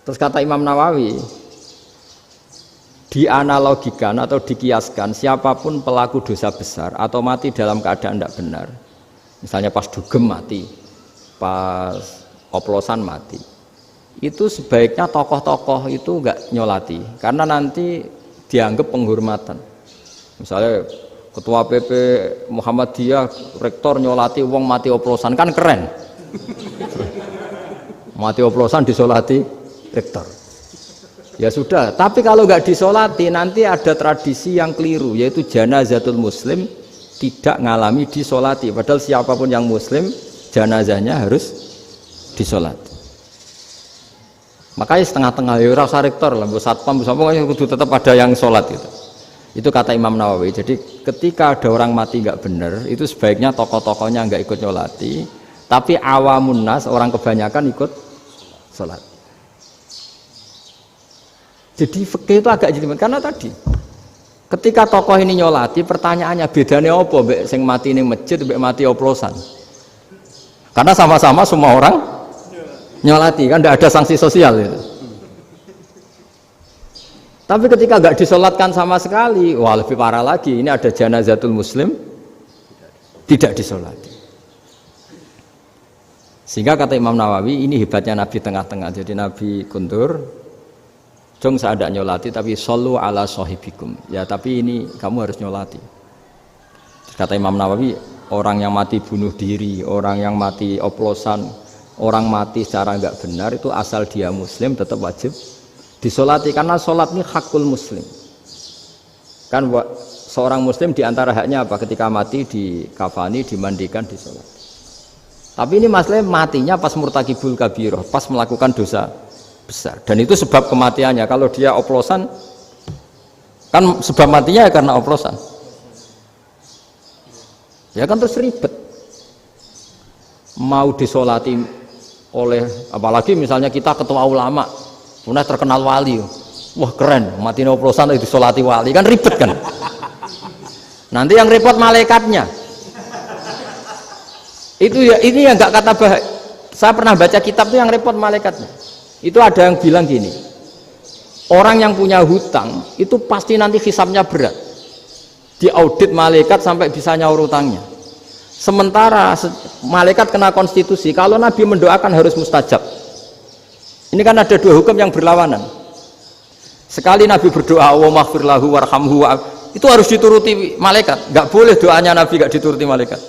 Terus kata Imam Nawawi, dianalogikan atau dikiaskan siapapun pelaku dosa besar atau mati dalam keadaan tidak benar, misalnya pas dugem mati, pas oplosan mati, itu sebaiknya tokoh-tokoh itu enggak nyolati karena nanti dianggap penghormatan. Misalnya ketua PP Muhammadiyah rektor nyolati wong mati oplosan, kan keren. Mati oplosan disolati rektor. Ya sudah, tapi kalau nggak disolati nanti ada tradisi yang keliru, yaitu janazatul muslim tidak ngalami disolati. Padahal siapapun yang muslim, janazahnya harus disolati. Makanya setengah-tengah, ya rasa rektor lah, satpam, itu tetap ada yang sholat gitu. Itu kata Imam Nawawi. Jadi ketika ada orang mati nggak benar, itu sebaiknya tokoh-tokohnya nggak ikut nyolati, tapi awamun nas, orang kebanyakan ikut sholat. Jadi fikih itu agak jelimet karena tadi ketika tokoh ini nyolati, pertanyaannya bedanya apa mbek sing mati ning masjid mbek mati oplosan? Karena sama-sama semua orang nyolati, kan tidak ada sanksi sosial itu. Tapi ketika nggak disolatkan sama sekali, wah lebih parah lagi. Ini ada janazatul muslim tidak disolati. Sehingga kata Imam Nawawi, ini hebatnya Nabi tengah-tengah. Jadi Nabi kundur, jong saya tidak nyolati, tapi sallu ala sahibikum. Ya tapi ini kamu harus nyolati. Kata Imam Nawawi, orang yang mati bunuh diri, orang yang mati oplosan, orang mati secara enggak benar itu asal dia muslim tetap wajib disolati karena sholat ini hakul muslim. Kan seorang muslim diantara haknya apa? Ketika mati dikafani, dimandikan, disolati. Tapi ini masalahnya matinya pas murtakibul kabiroh, pas melakukan dosa besar, dan itu sebab kematiannya. Kalau dia oplosan kan sebab matinya ya karena oplosan, ya kan terus ribet mau disolati oleh, apalagi misalnya kita ketua ulama punya terkenal wali, wah keren mati oplosan itu disolati wali, kan ribet kan. Nanti yang repot malaikatnya itu ya, ini yang nggak kata bahaya. Saya pernah baca kitab itu yang repot malaikatnya. Itu ada yang bilang gini, orang yang punya hutang itu pasti nanti hisabnya berat, diaudit malaikat sampai bisa nyaur hutangnya. Sementara malaikat kena konstitusi, kalau Nabi mendoakan harus mustajab. Ini kan ada dua hukum yang berlawanan. Sekali Nabi berdoa, Allahumma ighfir lahu warhamhu, itu harus dituruti malaikat. Enggak boleh doanya Nabi enggak dituruti malaikat.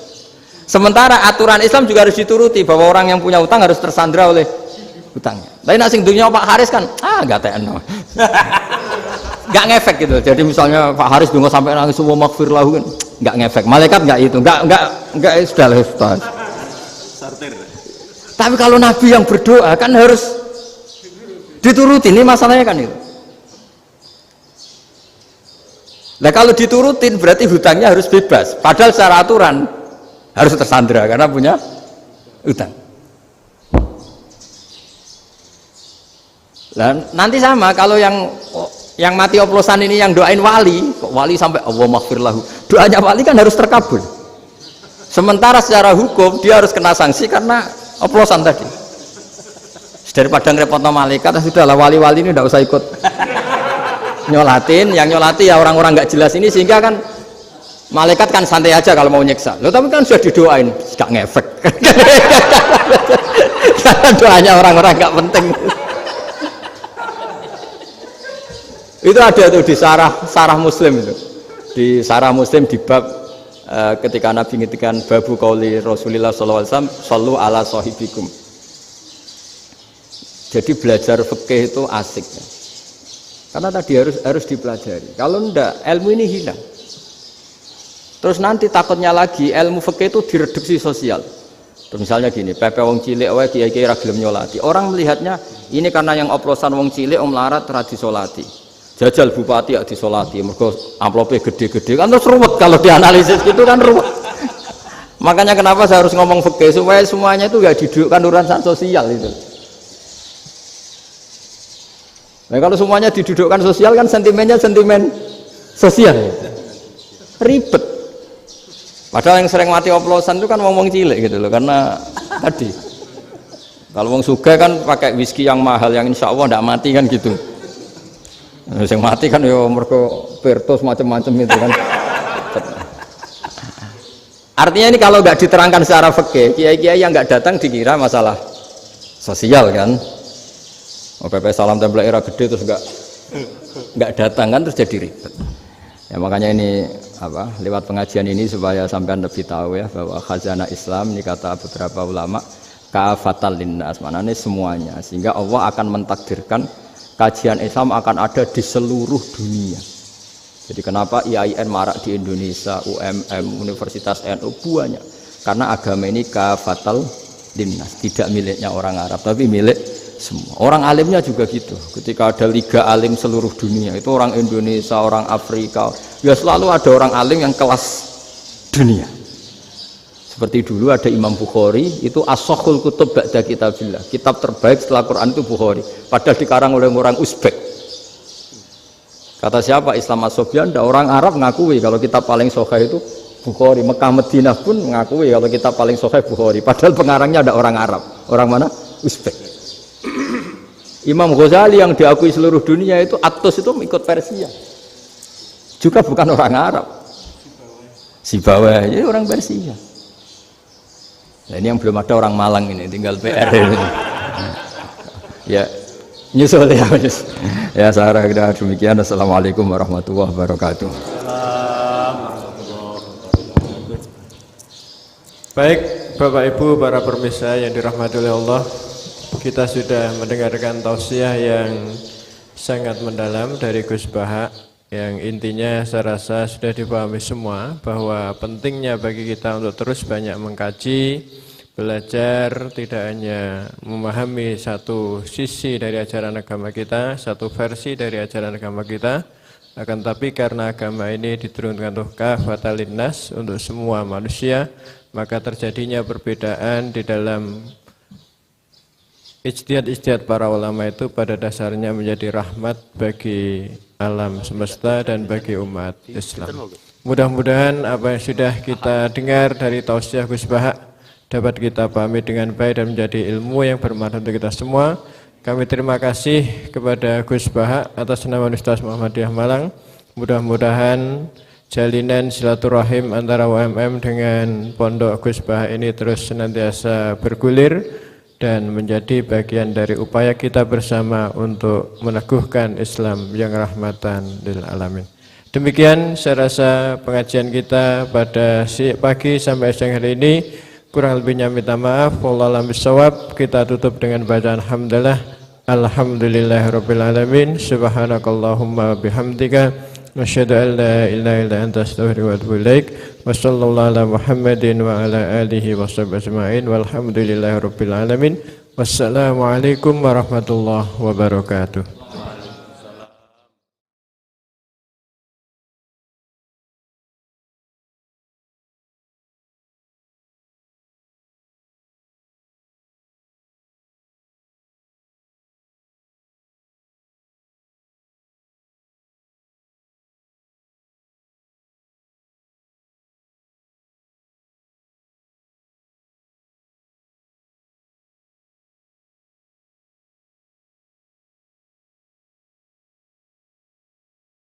Sementara aturan Islam juga harus dituruti, bahwa orang yang punya utang harus tersandra oleh utangnya. Tapi nak sing dunia Pak Haris kan, enggak tekno. Enggak ngefek gitu. Jadi misalnya Pak Haris donga sampai nangis Allahumma ighfir lahu kan, enggak ngefek. Malaikat enggak itu, enggak sudah lah Ustaz. Tapi kalau Nabi yang berdoa kan harus dituruti, ini masalahnya kan itu. Nah kalau diturutin berarti hutangnya harus bebas. Padahal secara aturan harus tersandra karena punya hutang. Dan nanti sama kalau yang mati oplosan ini yang doain wali, kok wali sampai Allahumma ighfir lahu. Doanya wali kan harus terkabul. Sementara secara hukum dia harus kena sanksi karena oplosan tadi. Daripada ngerepotno malaikat, sudahlah wali-wali ini tidak usah ikut nyolatin, yang nyolati ya orang-orang nggak jelas ini, sehingga kan malaikat kan santai aja kalau mau nyiksa. Loh tapi kan sudah didoain, nggak ngefek. Karena doanya orang-orang nggak penting. Itu ada tuh di sarah Muslim itu. Di sarah Muslim di bab ketika Nabi ngintikan babu qauli Rasulullah sallallahu alaihi wasallam, shallu ala sahibikum. Jadi belajar fikih itu asik ya. Karena tadi harus dipelajari. Kalau enggak, ilmu ini hilang. Terus nanti takutnya lagi ilmu fikih itu direduksi sosial. Terus misalnya gini, pepe wong cilik wae kiai-kiai ra gelem nyolati. Orang melihatnya ini karena yang oplosan wong cilik melarat ra disolati. Jajal bupati ya disolati, mergo amplopnya gede-gede. Kan terus ruwet kalau dianalisis gitu kan ruwet. Makanya kenapa saya harus ngomong fikih supaya semuanya itu enggak didudukkan urusan sosial itu. Nah kalau semuanya didudukkan sosial kan sentimennya sentimen sosial, ribet. Padahal yang sering mati oplosan itu kan ngomong cilik gitu loh, karena tadi kalau wong sugih kan pakai whisky yang mahal yang insya Allah tidak mati kan gitu. Yang mati kan ya mergo Pertos macam-macam itu kan. Artinya ini kalau nggak diterangkan secara fikih, kiai-kiai yang nggak datang dikira masalah sosial kan. PP salam tempel era gede terus nggak datang kan, terus jadi ribet. Ya makanya ini apa, lewat pengajian ini supaya sampean lebih tahu ya bahwa khazanah Islam ini kata beberapa ulama kafatal linnas, maknanya semuanya, sehingga Allah akan mentakdirkan kajian Islam akan ada di seluruh dunia. Jadi kenapa IAIN marak di Indonesia, UMM, Universitas NU banyak, karena agama ini kafatal linnas, tidak miliknya orang Arab tapi milik semua. Orang alimnya juga gitu. Ketika ada liga alim seluruh dunia, itu orang Indonesia, orang Afrika, ya selalu ada orang alim yang kelas dunia. Seperti dulu ada Imam Bukhari, itu as-sahhul kutub ba'da kitabillah. Kitab terbaik setelah Quran itu Bukhari. Padahal dikarang oleh orang Uzbek. Kata siapa? Islam As-Sobyan, orang Arab mengakui kalau kitab paling sahih itu Bukhari. Mekah Madinah pun mengakui kalau kitab paling sahih Bukhari. Padahal pengarangnya ada orang Arab. Orang mana? Uzbek. Imam Ghazali yang diakui seluruh dunia itu Atos itu ikut Persia, juga bukan orang Arab. Sibawah jadi orang Persia. Nah, ini yang belum ada orang Malang ini, tinggal PR ini. Ya nyusul ya. Ya saya kira demikian. Assalamualaikum warahmatullahi wabarakatuh. Baik Bapak Ibu para pemirsa yang dirahmati oleh Allah, kita sudah mendengarkan tausiah yang sangat mendalam dari Gus Baha, yang intinya saya rasa sudah dipahami semua bahwa pentingnya bagi kita untuk terus banyak mengkaji, belajar, tidak hanya memahami satu sisi dari ajaran agama kita, satu versi dari ajaran agama kita, akan tapi karena agama ini diturunkan untuk kafatal linnas, untuk semua manusia, maka terjadinya perbedaan di dalam ijtihad para ulama itu pada dasarnya menjadi rahmat bagi alam semesta dan bagi umat Islam. Mudah-mudahan apa yang sudah kita dengar dari tausiah Gus Baha dapat kita pahami dengan baik dan menjadi ilmu yang bermanfaat untuk kita semua. Kami terima kasih kepada Gus Baha atas nama Universitas Muhammadiyah Malang. Mudah-mudahan jalinan silaturahim antara UMM dengan Pondok Gus Bah ini terus senantiasa bergulir dan menjadi bagian dari upaya kita bersama untuk meneguhkan Islam yang rahmatan lil alamin. Demikian saya rasa pengajian kita pada pagi sampai siang hari ini. Kurang lebihnya minta maaf. Wallahu a'lam bishawab. Kita tutup dengan bacaan hamdalah. Alhamdulillahirabbil alamin. Subhanakallahumma bihamdika asyhadu an la ilaha illa anta astaghfiruka wa atubu ilaik. Wa sallallahu ala Muhammadin wa ala alihi washabbihi ajmain. Walhamdulillahirabbil alamin. Wassalamualaikum warahmatullahi wabarakatuh.